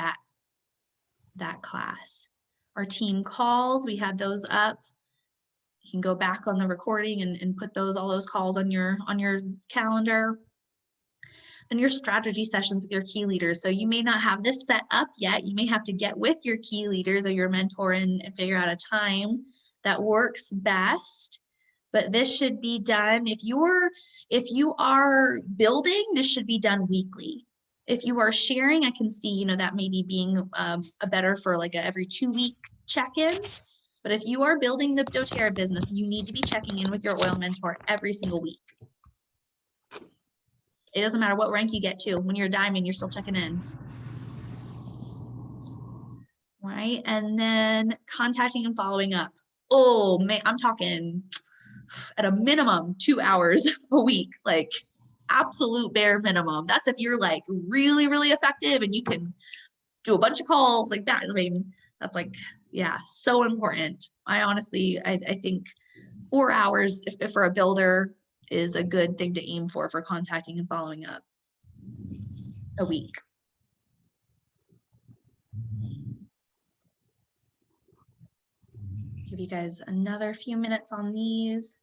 that class. Our team calls, we had those up. You can go back on the recording and put all those calls on your calendar. And your strategy sessions with your key leaders. So you may not have this set up yet. You may have to get with your key leaders or your mentor and figure out a time that works best. But this should be done, if you are building, this should be done weekly. If you are sharing, I can see, you know, that maybe being a better for like a every 2-week check-in. But if you are building the doTERRA business, you need to be checking in with your oil mentor every single week. It doesn't matter what rank you get to. When you're a diamond, you're still checking in. Right? And then contacting and following up. Oh, man, I'm talking at a minimum 2 hours a week, like absolute bare minimum. That's if you're like really, really effective and you can do a bunch of calls like that. I mean, that's like, yeah, so important. I honestly, I think 4 hours if for a builder is a good thing to aim for contacting and following up a week. Give you guys another few minutes on these.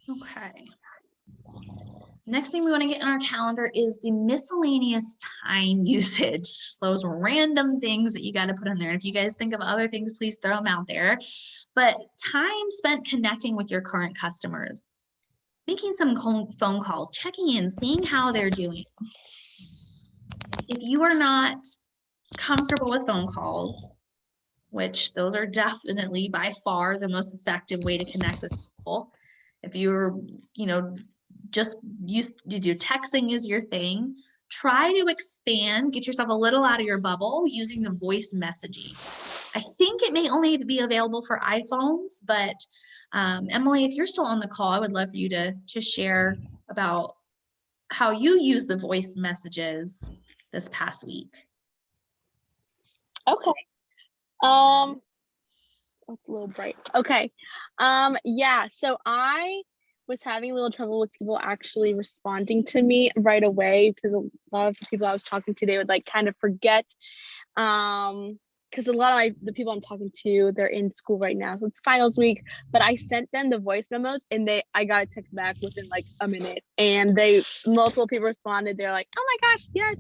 Okay. Next thing we want to get in our calendar is the miscellaneous time usage. Those random things that you got to put in there. And if you guys think of other things, please throw them out there. But time spent connecting with your current customers, making some phone calls, checking in, seeing how they're doing. If you are not comfortable with phone calls, which those are definitely by far the most effective way to connect with people. If you're, you know, just used to do texting is your thing, try to expand, get yourself a little out of your bubble using the voice messaging. I think it may only be available for iPhones, but Emily, if you're still on the call, I would love for you to share about how you use the voice messages this past week. Okay. It's a little bright. Okay. Yeah, so I was having a little trouble with people actually responding to me right away, because a lot of the people I was talking to, they would like kind of forget. Because a lot of the people I'm talking to, they're in school right now, so it's finals week. But I sent them the voice memos, and I got a text back within like a minute, and multiple people responded. They're like, "Oh my gosh, yes!"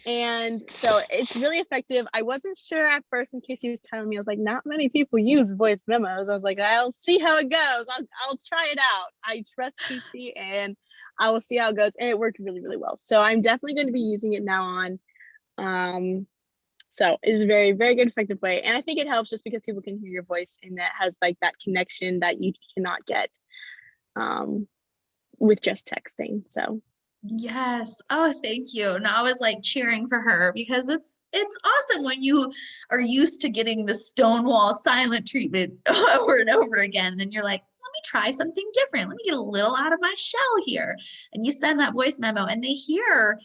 And so it's really effective. I wasn't sure at first, in case he was telling me. I was like, not many people use voice memos. I was like, I'll see how it goes. I'll try it out. I trust PC, and I will see how it goes. And it worked really, really well. So I'm definitely going to be using it now on. So it's a very, very good, effective way. And I think it helps just because people can hear your voice, and that has like that connection that you cannot get with just texting. So Yes. Oh, thank you. No, I was like cheering for her because it's awesome when you are used to getting the stonewall silent treatment over and over again. Then you're like, let me try something different. Let me get a little out of my shell here. And you send that voice memo and they hear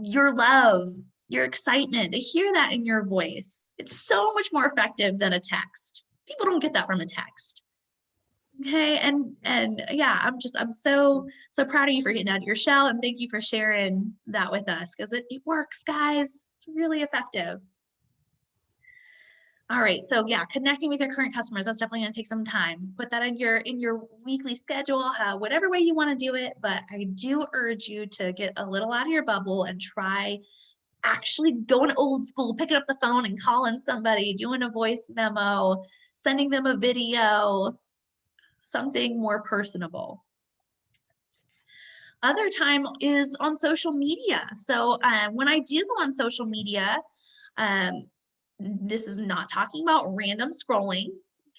your love, your excitement. They hear that in your voice. It's so much more effective than a text. People don't get that from a text. Okay, and yeah, I'm so proud of you for getting out of your shell, and thank you for sharing that with us because it works, guys. It's really effective. All right, so yeah, connecting with your current customers, that's definitely going to take some time. Put that in your weekly schedule, whatever way you want to do it, but I do urge you to get a little out of your bubble and try actually going old school, picking up the phone and calling somebody, doing a voice memo, sending them a video, something more personable. Other time is on social media. So when I do go on social media, this is not talking about random scrolling.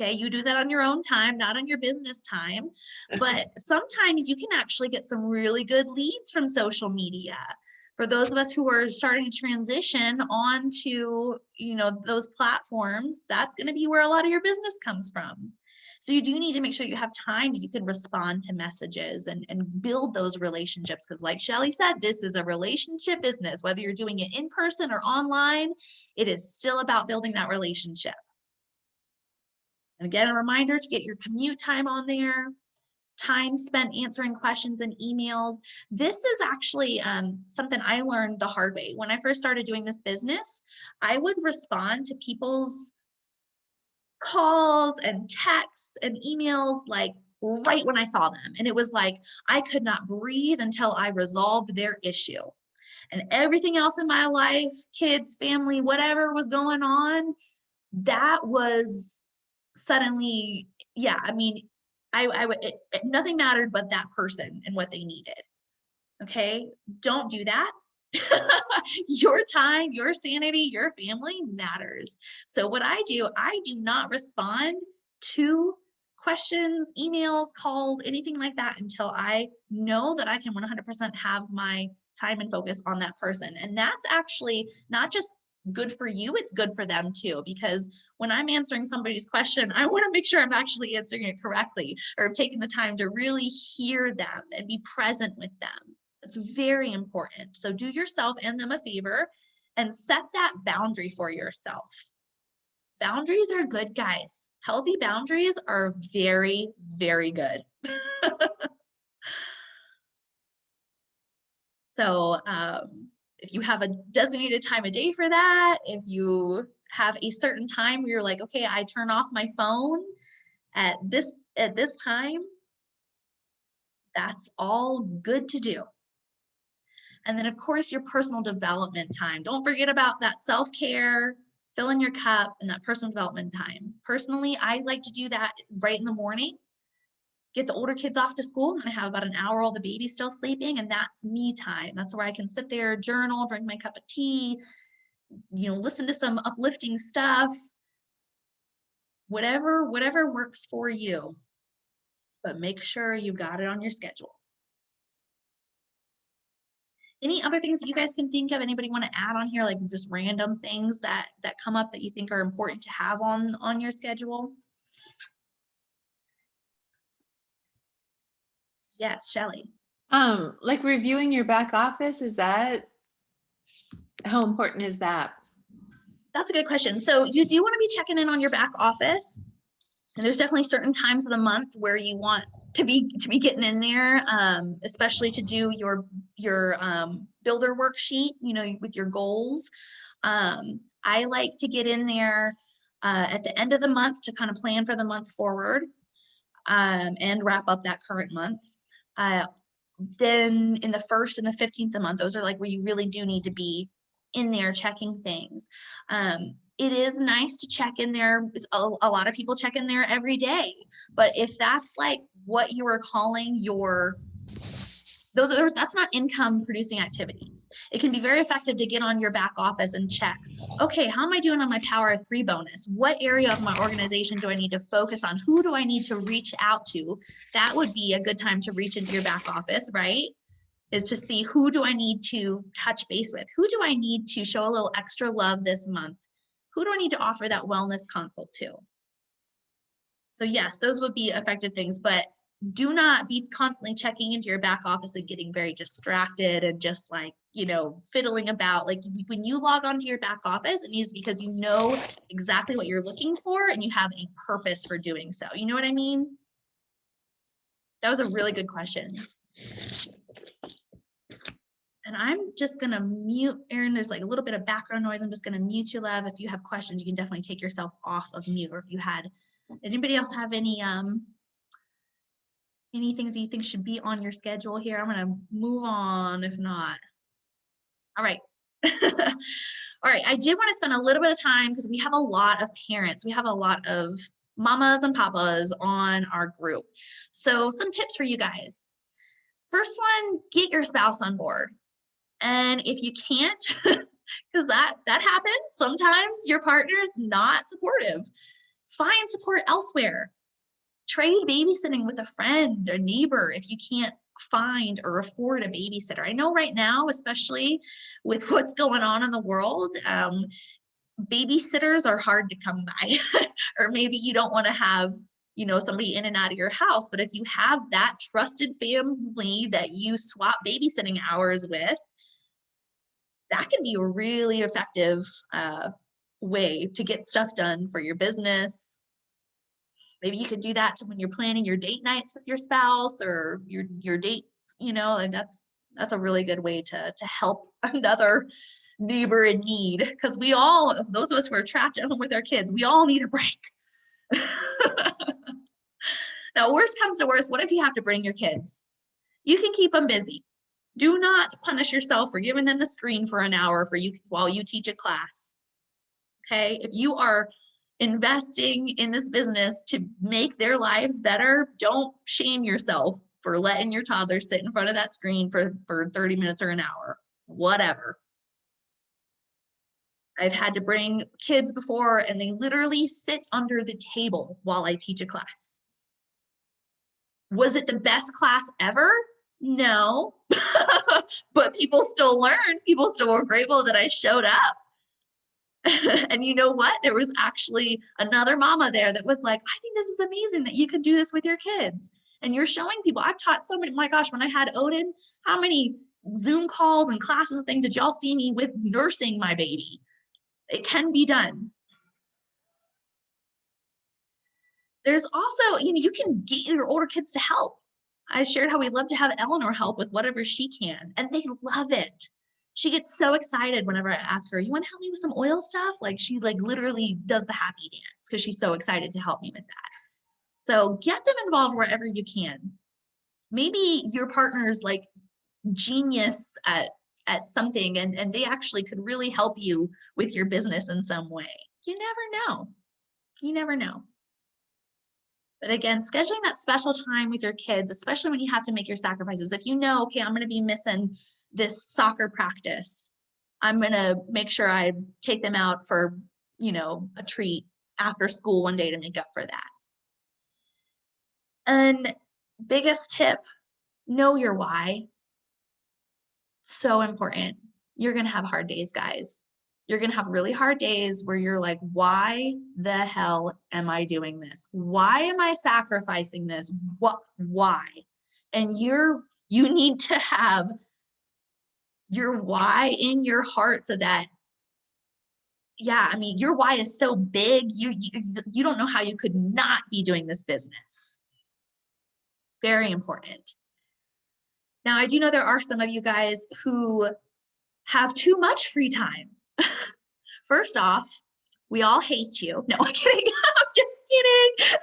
Okay, you do that on your own time, not on your business time. But sometimes you can actually get some really good leads from social media. For those of us who are starting to transition onto, those platforms, that's going to be where a lot of your business comes from. So you do need to make sure you have time that you can respond to messages and build those relationships. Because like Shelly said, this is a relationship business. Whether you're doing it in person or online, it is still about building that relationship. And again, a reminder to get your commute time on there, time spent answering questions and emails. This is actually something I learned the hard way. When I first started doing this business, I would respond to people's calls and texts and emails like right when I saw them. And it was like, I could not breathe until I resolved their issue. And everything else in my life, kids, family, whatever was going on, that was suddenly, yeah, I mean, nothing mattered but that person and what they needed. Okay, don't do that. Your time, your sanity, your family matters. So what I do not respond to questions, emails, calls, anything like that until I know that I can 100% have my time and focus on that person. And that's actually not just good for you, it's good for them too, because when I'm answering somebody's question, I want to make sure I'm actually answering it correctly, or have taken the time to really hear them and be present with them. It's very important. So do yourself and them a favor and set that boundary for yourself. Boundaries are good, guys. Healthy boundaries are very, very good. So if you have a designated time of day for that, if you have a certain time where you're like, okay, I turn off my phone at this time, that's all good to do. And then of course, your personal development time. Don't forget about that self-care, filling your cup, and that personal development time. Personally, I like to do that right in the morning. Get the older kids off to school. I have about an hour while the baby's still sleeping, and that's me time. That's where I can sit there, journal, drink my cup of tea, listen to some uplifting stuff, whatever works for you. But make sure you got it on your schedule. Any other things that you guys can think of? Anybody want to add on here, like just random things that come up that you think are important to have on your schedule? Yes, Shelly. Like reviewing your back office, how important is that? That's a good question. So you do want to be checking in on your back office. And there's definitely certain times of the month where you want to be getting in there, especially to do your builder worksheet, with your goals. I like to get in there at the end of the month to kind of plan for the month forward and wrap up that current month. Then in the 1st and the 15th of the month, those are like where you really do need to be in there checking things. It is nice to check in there. A lot of people check in there every day, but if that's like what you are calling your That's not income producing activities. It can be very effective to get on your back office and check, okay, how am I doing on my Power of 3 bonus? What area of my organization do I need to focus on? Who do I need to reach out to? That would be a good time to reach into your back office, right? Is to see, who do I need to touch base with? Who do I need to show a little extra love this month? Who do I need to offer that wellness consult to? So yes, those would be effective things, but do not be constantly checking into your back office and getting very distracted and just like, you know, fiddling about. Like when you log onto your back office, it needs because you know exactly what you're looking for and you have a purpose for doing so. You know what I mean? That was a really good question. And I'm just gonna mute, Erin, there's like a little bit of background noise. I'm just gonna mute you, love. If you have questions, you can definitely take yourself off of mute, or if you had, anybody else have any things that you think should be on your schedule here? I'm gonna move on if not. All right. All right, I did want to spend a little bit of time because we have a lot of parents. We have a lot of mamas and papas on our group. So some tips for you guys. First one, get your spouse on board. And if you can't, because that happens, sometimes your partner is not supportive, find support elsewhere. Trade babysitting with a friend or neighbor if you can't find or afford a babysitter. I know right now, especially with what's going on in the world, babysitters are hard to come by. Or maybe you don't want to have, you know, somebody in and out of your house, but if you have that trusted family that you swap babysitting hours with, that can be a really effective way to get stuff done for your business. Maybe you could do that when you're planning your date nights with your spouse or your dates, you know, and that's a really good way to help another neighbor in need. Because we all, those of us who are trapped at home with our kids, we all need a break. Now, worst comes to worst, what if you have to bring your kids? You can keep them busy. Do not punish yourself for giving them the screen for an hour while you teach a class. Okay, if you are investing in this business to make their lives better, don't shame yourself for letting your toddler sit in front of that screen for 30 minutes or an hour, whatever. I've had to bring kids before and they literally sit under the table while I teach a class. Was it the best class ever? No, but people still learned. People still were grateful that I showed up. And you know what? There was actually another mama there that was like, I think this is amazing that you could do this with your kids. And you're showing people. I've taught so many, my gosh, when I had Odin, how many Zoom calls and classes and things did y'all see me with nursing my baby? It can be done. There's also, you know, you can get your older kids to help. I shared how we love to have Eleanor help with whatever she can, and they love it. She gets so excited whenever I ask her, you want to help me with some oil stuff? Like she like literally does the happy dance because she's so excited to help me with that. So get them involved wherever you can. Maybe your partner's like genius at something and they actually could really help you with your business in some way. You never know. You never know. But again, scheduling that special time with your kids, especially when you have to make your sacrifices. If you know, okay, I'm going to be missing this soccer practice, I'm going to make sure I take them out for, you know, a treat after school one day to make up for that. And biggest tip, know your why. So important. You're going to have hard days, guys. You're going to have really hard days where you're like, why the hell am I doing this? Why am I sacrificing this? Why? And you need to have your why in your heart so that, yeah, I mean, your why is so big, you don't know how you could not be doing this business. Very important. Now, I do know there are some of you guys who have too much free time. First off, we all hate you. No, I'm kidding. I'm just kidding.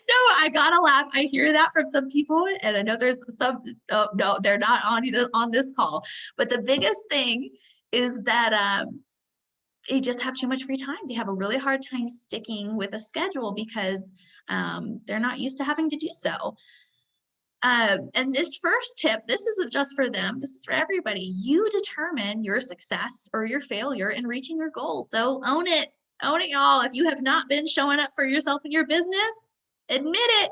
No, I gotta laugh. I hear that from some people, and I know there's some, no, they're not on this call. But the biggest thing is that they just have too much free time. They have a really hard time sticking with a schedule because they're not used to having to do so. And this first tip, this isn't just for them, this is for everybody. You determine your success or your failure in reaching your goals. So own it, y'all. If you have not been showing up for yourself in your business, admit it,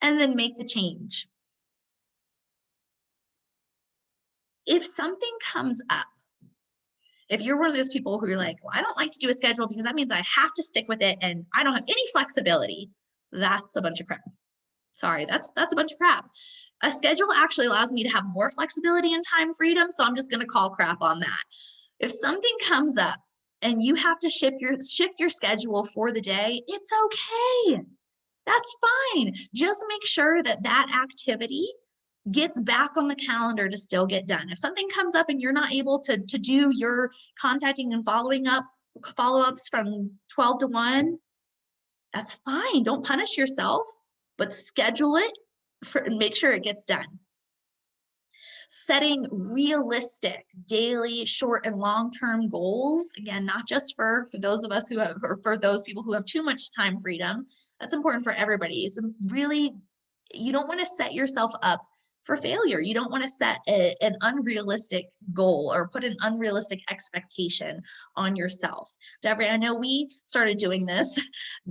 and then make the change. If something comes up, if you're one of those people who are like, well, I don't like to do a schedule because that means I have to stick with it and I don't have any flexibility, that's a bunch of crap. Sorry, that's a bunch of crap. A schedule actually allows me to have more flexibility and time freedom, so I'm just going to call crap on that. If something comes up and you have to shift your schedule for the day, it's okay. That's fine. Just make sure that that activity gets back on the calendar to still get done. If something comes up and you're not able to do your contacting and follow-ups from 12 to 1, that's fine. Don't punish yourself, but schedule it and make sure it gets done. Setting realistic daily, short and long-term goals, again, not just for those of us who have, or for those people who have too much time freedom. That's important for everybody. It's really, you don't want to set yourself up for failure. You don't want to set an unrealistic goal or put an unrealistic expectation on yourself. Deborah, I know we started doing this.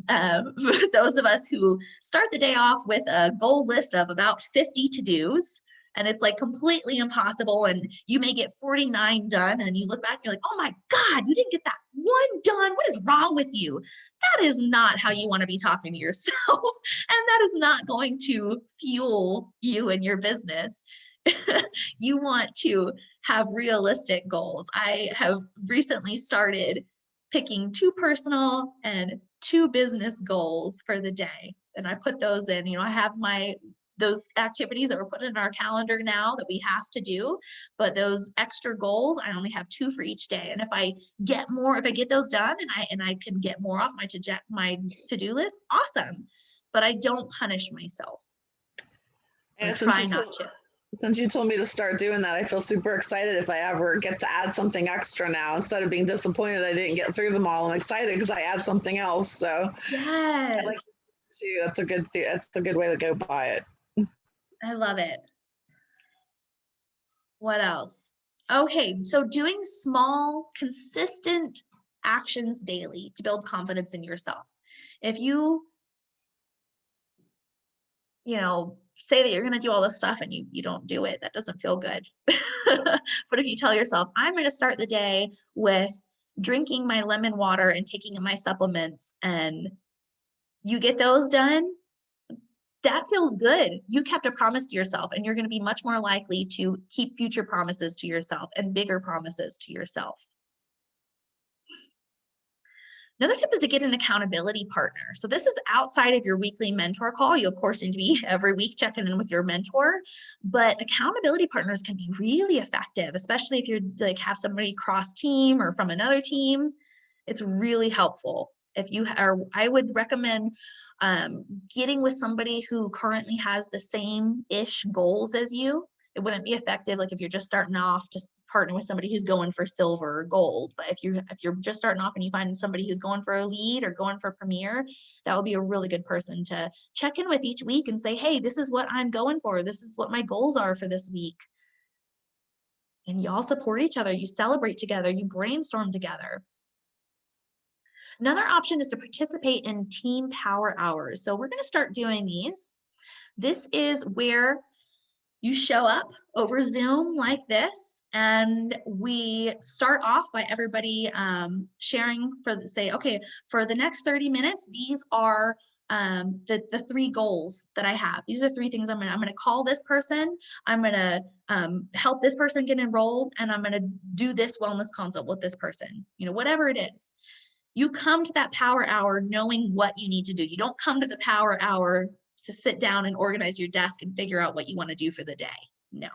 Those of us who start the day off with a goal list of about 50 to-dos, and it's like completely impossible, and you may get 49 done, and you look back and you're like, oh my God, you didn't get that one done. What is wrong with you? That is not how you want to be talking to yourself. And that is not going to fuel you and your business. You want to have realistic goals. I have recently started picking 2 personal and 2 business goals for the day. And I put those in, I have those activities that we're putting in our calendar now that we have to do, but those extra goals, I only have 2 for each day. And if I get those done and I can get more off my to-do list, awesome. But I don't punish myself. I try not to. Since you told me to start doing that, I feel super excited if I ever get to add something extra now. Instead of being disappointed I didn't get through them all, I'm excited because I add something else. So yes, that's a good thing. That's a good way to go by it. I love it. What else? Okay, so doing small, consistent actions daily to build confidence in yourself. If you say that you're going to do all this stuff and you don't do it, that doesn't feel good. But if you tell yourself, I'm going to start the day with drinking my lemon water and taking my supplements, and you get those done, that feels good. You kept a promise to yourself, and you're going to be much more likely to keep future promises to yourself and bigger promises to yourself. Another tip is to get an accountability partner. So this is outside of your weekly mentor call. You, of course, need to be every week checking in with your mentor, but accountability partners can be really effective, especially if you're have somebody cross team or from another team. It's really helpful. If you are, I would recommend getting with somebody who currently has the same-ish goals as you. It wouldn't be effective if you're just starting off, just partner with somebody who's going for silver or gold. But if you're just starting off and you find somebody who's going for a lead or going for premier, that would be a really good person to check in with each week and say, hey, this is what I'm going for. This is what my goals are for this week. And you all support each other. You celebrate together. You brainstorm together. Another option is to participate in team power hours. So we're going to start doing these. This is where you show up over Zoom like this, and we start off by everybody sharing for the next 30 minutes, these are the 3 goals that I have. These are 3 things I'm gonna call this person, I'm gonna help this person get enrolled, and I'm gonna do this wellness consult with this person, whatever it is. You come to that power hour knowing what you need to do. You don't come to the power hour to sit down and organize your desk and figure out what you want to do for the day. No,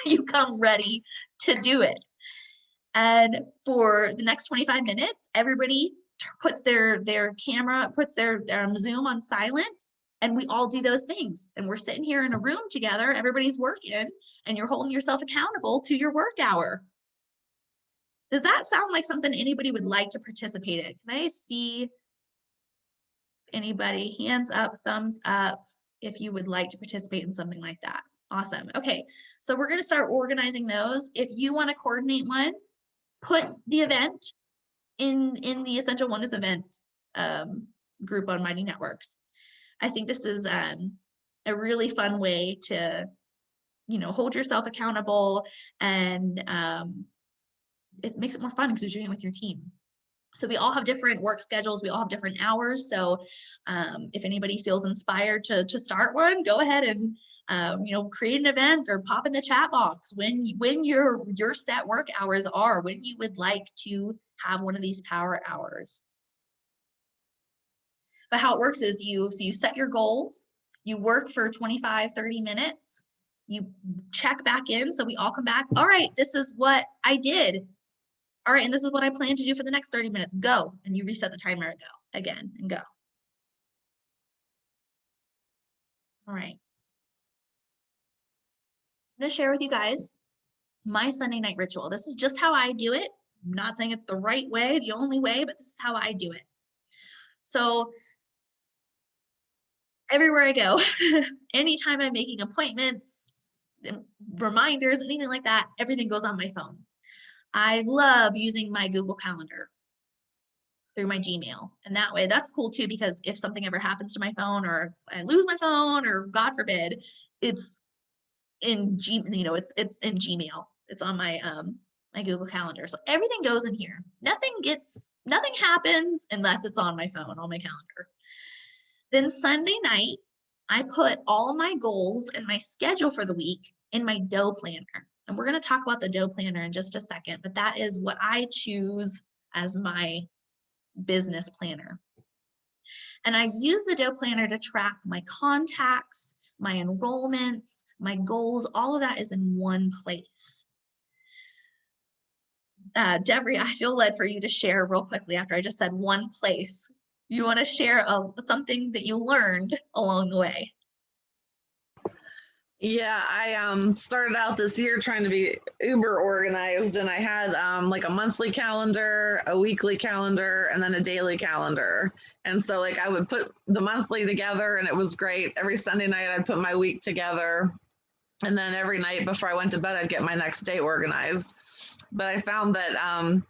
you come ready to do it. And for the next 25 minutes, everybody puts their camera, puts their Zoom on silent, and we all do those things. And we're sitting here in a room together, everybody's working, and you're holding yourself accountable to your work hour. Does that sound like something anybody would like to participate in? Can I see anybody? Hands up, thumbs up. if you would like to participate in something like that. Awesome. Okay, so we're going to start organizing those. If you want to coordinate one, put the event in the Essential Oneness event group on Mighty Networks. I think this is a really fun way to, you know, hold yourself accountable, and it makes it more fun because you're doing it with your team. So we all have different work schedules. We all have different hours. So if anybody feels inspired to start one, go ahead and you know, create an event or pop in the chat box when your set work hours are, when you would like to have one of these power hours. But how it works is you set your goals, you work for 25, 30 minutes, you check back in. So we all come back. All right, this is what I did. All right, and this is what I plan to do for the next 30 minutes. Go. And you reset the timer and go again and go. All right. I'm going to share with you guys my Sunday night ritual. This is just how I do it. I'm not saying it's the right way, the only way, but this is how I do it. So everywhere I go, anytime I'm making appointments, reminders, anything like that, everything goes on my phone. I love using my Google Calendar through my Gmail. And that way, that's cool too, because if something ever happens to my phone, or if I lose my phone, or God forbid, it's in it's in Gmail. It's on my my Google Calendar. So everything goes in here. Nothing happens unless it's on my phone, on my calendar. Then Sunday night, I put all my goals and my schedule for the week in my dough planner. And we're going to talk about the dough planner in just a second, but that is what I choose as my business planner. And I use the dough planner to track my contacts, my enrollments, my goals. All of that is in one place. Devery, I feel led for you to share real quickly after I just said one place. You want to share something that you learned along the way? Yeah, I started out this year trying to be uber organized, and I had like a monthly calendar, a weekly calendar, and then a daily calendar. And so like I would put the monthly together, and it was great. Every Sunday night I'd put my week together, and then every night before I went to bed I'd get my next day organized. But I found that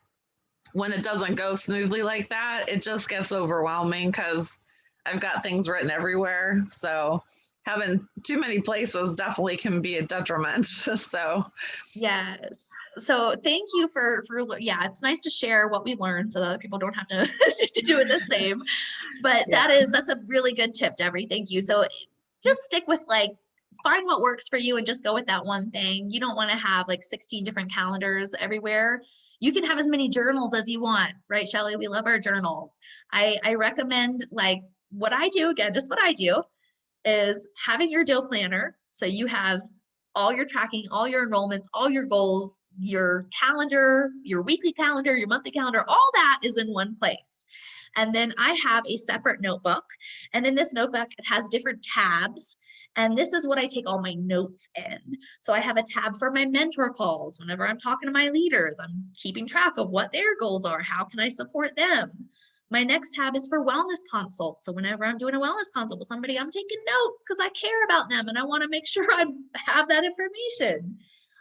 when it doesn't go smoothly like that, it just gets overwhelming because I've got things written everywhere. So having too many places definitely can be a detriment. So yes. So thank you for yeah, it's nice to share what we learned so that other people don't have to, to do it the same. But yeah. that's a really good tip, Devery. Thank you. So just stick with find what works for you and just go with that one thing. You don't want to have 16 different calendars everywhere. You can have as many journals as you want, right, Shelly? We love our journals. I recommend what I do, again, just what I do, is having your dough planner. So you have all your tracking, all your enrollments, all your goals, your calendar, your weekly calendar, your monthly calendar, all that is in one place. And then I have a separate notebook. And in this notebook, it has different tabs. And this is what I take all my notes in. So I have a tab for my mentor calls. Whenever I'm talking to my leaders, I'm keeping track of what their goals are. How can I support them? My next tab is for wellness consults. So whenever I'm doing a wellness consult with somebody, I'm taking notes because I care about them and I want to make sure I have that information.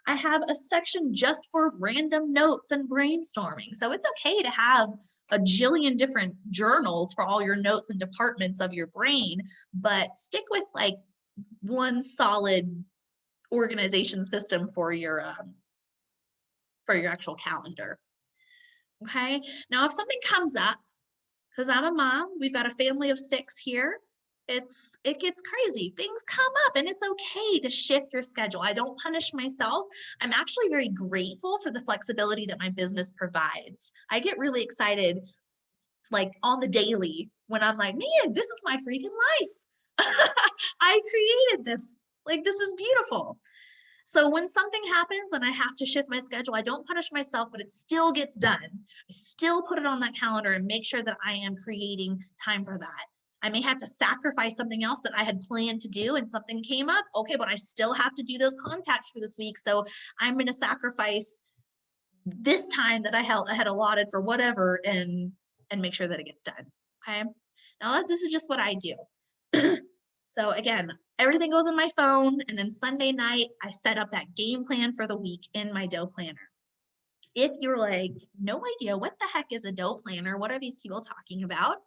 I have a section just for random notes and brainstorming. So it's okay to have a jillion different journals for all your notes and departments of your brain, but stick with one solid organization system for your actual calendar. Okay. Now, if something comes up, because I'm a mom, we've got a family of 6 here. It gets crazy. Things come up and it's okay to shift your schedule. I don't punish myself. I'm actually very grateful for the flexibility that my business provides. I get really excited on the daily when I'm like, man, this is my freaking life. I created this. This is beautiful. So when something happens and I have to shift my schedule, I don't punish myself, but it still gets done. I still put it on that calendar and make sure that I am creating time for that. I may have to sacrifice something else that I had planned to do and something came up. Okay, but I still have to do those contacts for this week. So I'm going to sacrifice this time that I had allotted for whatever and make sure that it gets done. Okay. Now this is just what I do. So again, everything goes in my phone. And then Sunday night, I set up that game plan for the week in my dough planner. If you're like, no idea what the heck is a dough planner, what are these people talking about?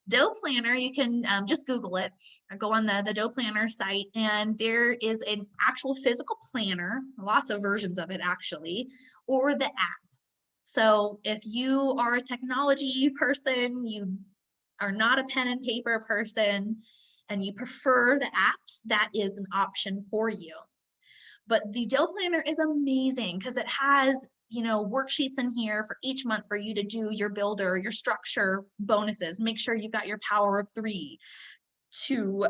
Dough planner, you can just Google it or go on the dough planner site, and there is an actual physical planner, lots of versions of it actually, or the app. So if you are a technology person, you are not a pen and paper person, and you prefer the apps, that is an option for you. But the dough planner is amazing because it has, you know, worksheets in here for each month for you to do your builder, your structure bonuses. Make sure you've got your power of 3 to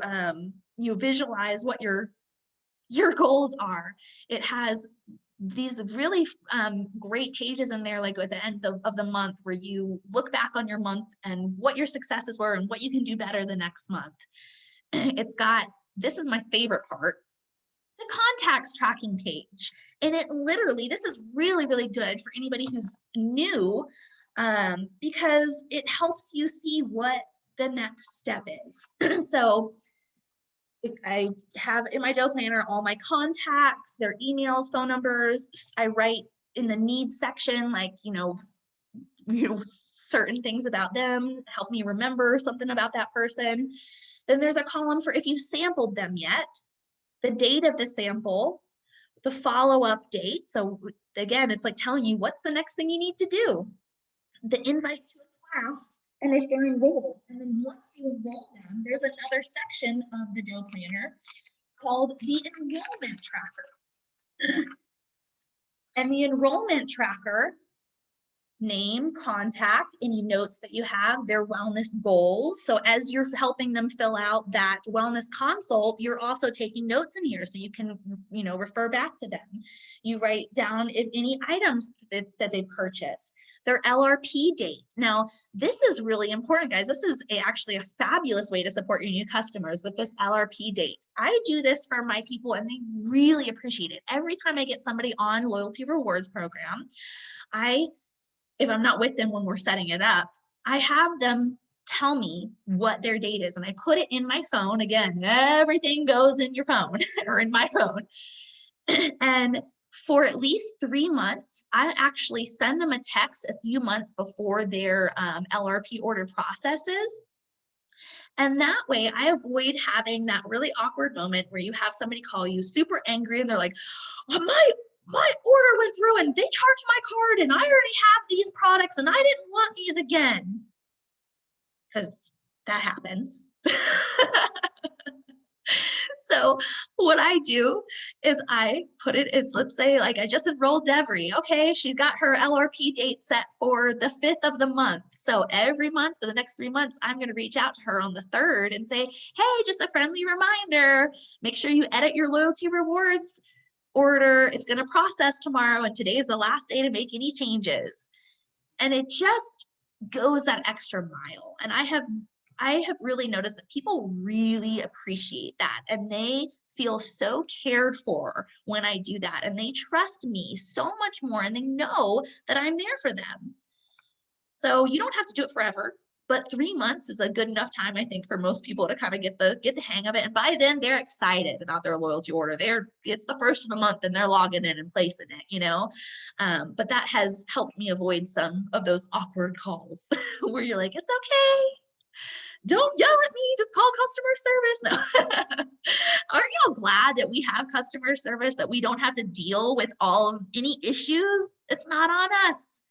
you visualize what your goals are. It has these really great pages in there, like at the end of the month, where you look back on your month and what your successes were and what you can do better the next month. It's got, this is my favorite part, the contacts tracking page. And it literally, this is really, really good for anybody who's new, because it helps you see what the next step is. So I have in my dough planner all my contacts, their emails, phone numbers. I write in the needs section, like, you know, certain things about them, help me remember something about that person. Then there's a column for if you've sampled them yet, the date of the sample, the follow-up date. So again, it's like telling you what's the next thing you need to do, the invite to a class, and if they're enrolled. And then once you enroll them, there's another section of the dough planner called the enrollment tracker. And the enrollment tracker, name, contact, any notes that you have, their wellness goals. So as you're helping them fill out that wellness consult, you're also taking notes in here so you can, you know, refer back to them. You write down if any items that they purchased, their LRP date. Now, this is really important, guys. This is actually a fabulous way to support your new customers with this LRP date. I do this for my people and they really appreciate it. Every time I get somebody on Loyalty Rewards program, if I'm not with them when we're setting it up, I have them tell me what their date is. And I put it in my phone. Again, everything goes in your phone or in my phone. And for at least 3 months, I actually send them a text a few months before their LRP order processes. And that way I avoid having that really awkward moment where you have somebody call you super angry and they're like, oh, my order went through and they charged my card and I already have these products and I didn't want these again. Because that happens. So what I do is I put it as, let's say, like I just enrolled Devery. Okay, she's got her LRP date set for the 5th of the month. So every month for the next 3 months, I'm going to reach out to her on the 3rd and say, hey, just a friendly reminder, make sure you edit your Loyalty Rewards order. It's going to process tomorrow and today is the last day to make any changes. And it just goes that extra mile. And I have really noticed that people really appreciate that and they feel so cared for when I do that, and they trust me so much more and they know that I'm there for them. So you don't have to do it forever, but 3 months is a good enough time, I think, for most people to kind of get the hang of it. And by then they're excited about their loyalty order. It's the 1st of the month and they're logging in and placing it, you know. But that has helped me avoid some of those awkward calls where you're like, it's okay. Don't yell at me, just call customer service. No. Aren't y'all glad that we have customer service, that we don't have to deal with all of any issues? It's not on us.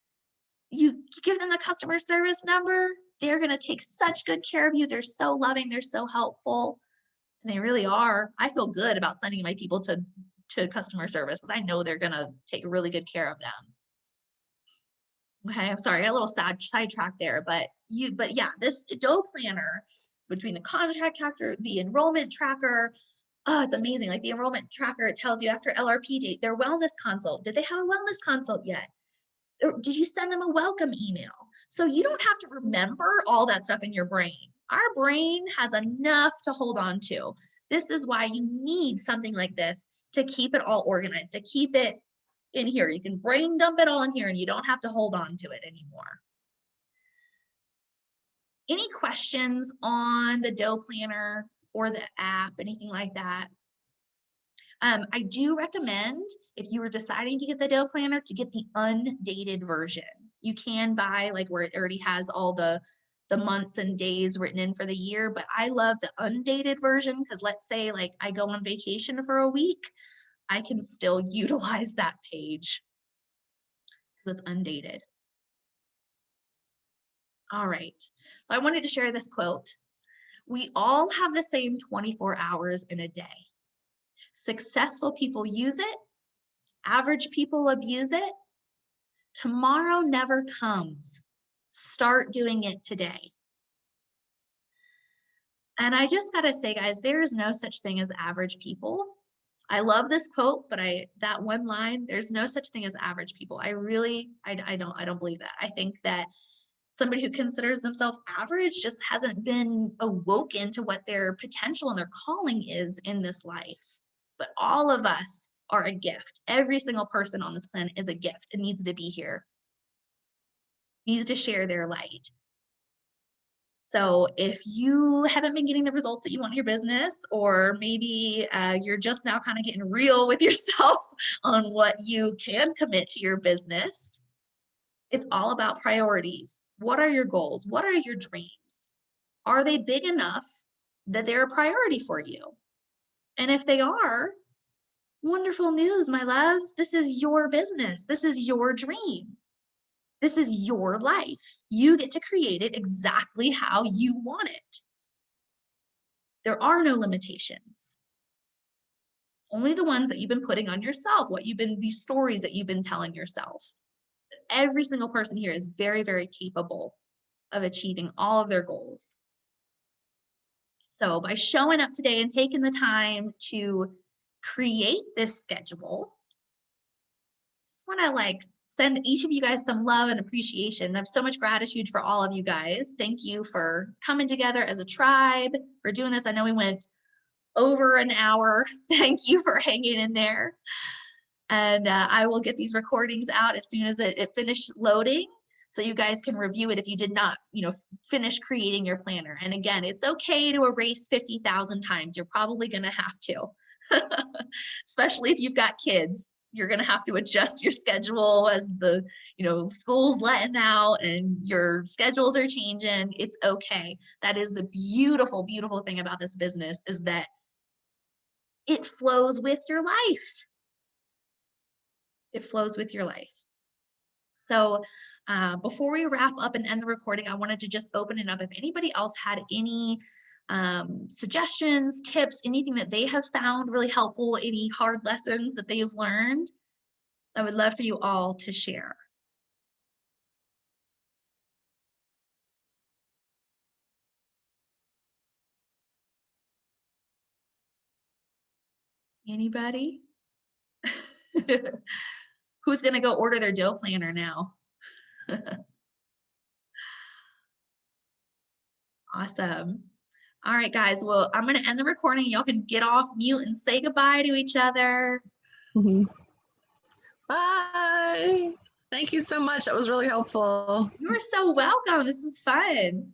You give them the customer service number, they're going to take such good care of you. They're so loving, they're so helpful, and they really are. I feel good about sending my people to customer service because I know they're going to take really good care of them. Okay, I'm sorry, a little sidetrack there, but yeah, this dough planner between the contract tracker, the enrollment tracker, oh, it's amazing. Like the enrollment tracker, it tells you after LRP date, their wellness consult. Did they have a wellness consult yet? Or did you send them a welcome email? So you don't have to remember all that stuff in your brain. Our brain has enough to hold on to. This is why you need something like this to keep it all organized, to keep it in here. You can brain dump it all in here and you don't have to hold on to it anymore. Any questions on the dough planner or the app, anything like that. I do recommend, if you were deciding to get the Dough Planner, to get the undated version. You can buy like where it already has all the months and days written in for the year, but I love the undated version because let's say like I go on vacation for a week, I can still utilize that page because it's undated. All right, I wanted to share this quote. We all have the same 24 hours in a day. Successful people use it. Average people abuse it. Tomorrow never comes. Start doing it today. And I just gotta say, guys, there is no such thing as average people. I love this quote, but that one line, there's no such thing as average people. I don't believe that. I think that somebody who considers themselves average just hasn't been awoken to what their potential and their calling is in this life. But all of us are a gift. Every single person on this planet is a gift and needs to be here, needs to share their light. So if you haven't been getting the results that you want in your business, or maybe you're just now kind of getting real with yourself on what you can commit to your business, it's all about priorities. What are your goals? What are your dreams? Are they big enough that they're a priority for you? And if they are, wonderful news, my loves. This is your business. This is your dream. This is your life. You get to create it exactly how you want it. There are no limitations. Only the ones that you've been putting on yourself, these stories that you've been telling yourself. Every single person here is very, very capable of achieving all of their goals. So by showing up today and taking the time to create this schedule, I just want to send each of you guys some love and appreciation. I have so much gratitude for all of you guys. Thank you for coming together as a tribe, for doing this. I know we went over an hour. Thank you for hanging in there. And I will get these recordings out as soon as it finished loading, so you guys can review it if you did not, finish creating your planner. And again, it's okay to erase 50,000 times. You're probably going to have to, especially if you've got kids. You're going to have to adjust your schedule as the, school's letting out and your schedules are changing. It's okay. That is the beautiful, beautiful thing about this business, is that it flows with your life. It flows with your life. So before we wrap up and end the recording, I wanted to just open it up. If anybody else had any suggestions, tips, anything that they have found really helpful, any hard lessons that they've learned, I would love for you all to share. Anybody? Who's going to go order their dough planner now? Awesome. All right, guys. Well, I'm going to end the recording. Y'all can get off mute and say goodbye to each other. Bye. Thank you so much. That was really helpful. You are so welcome. This is fun.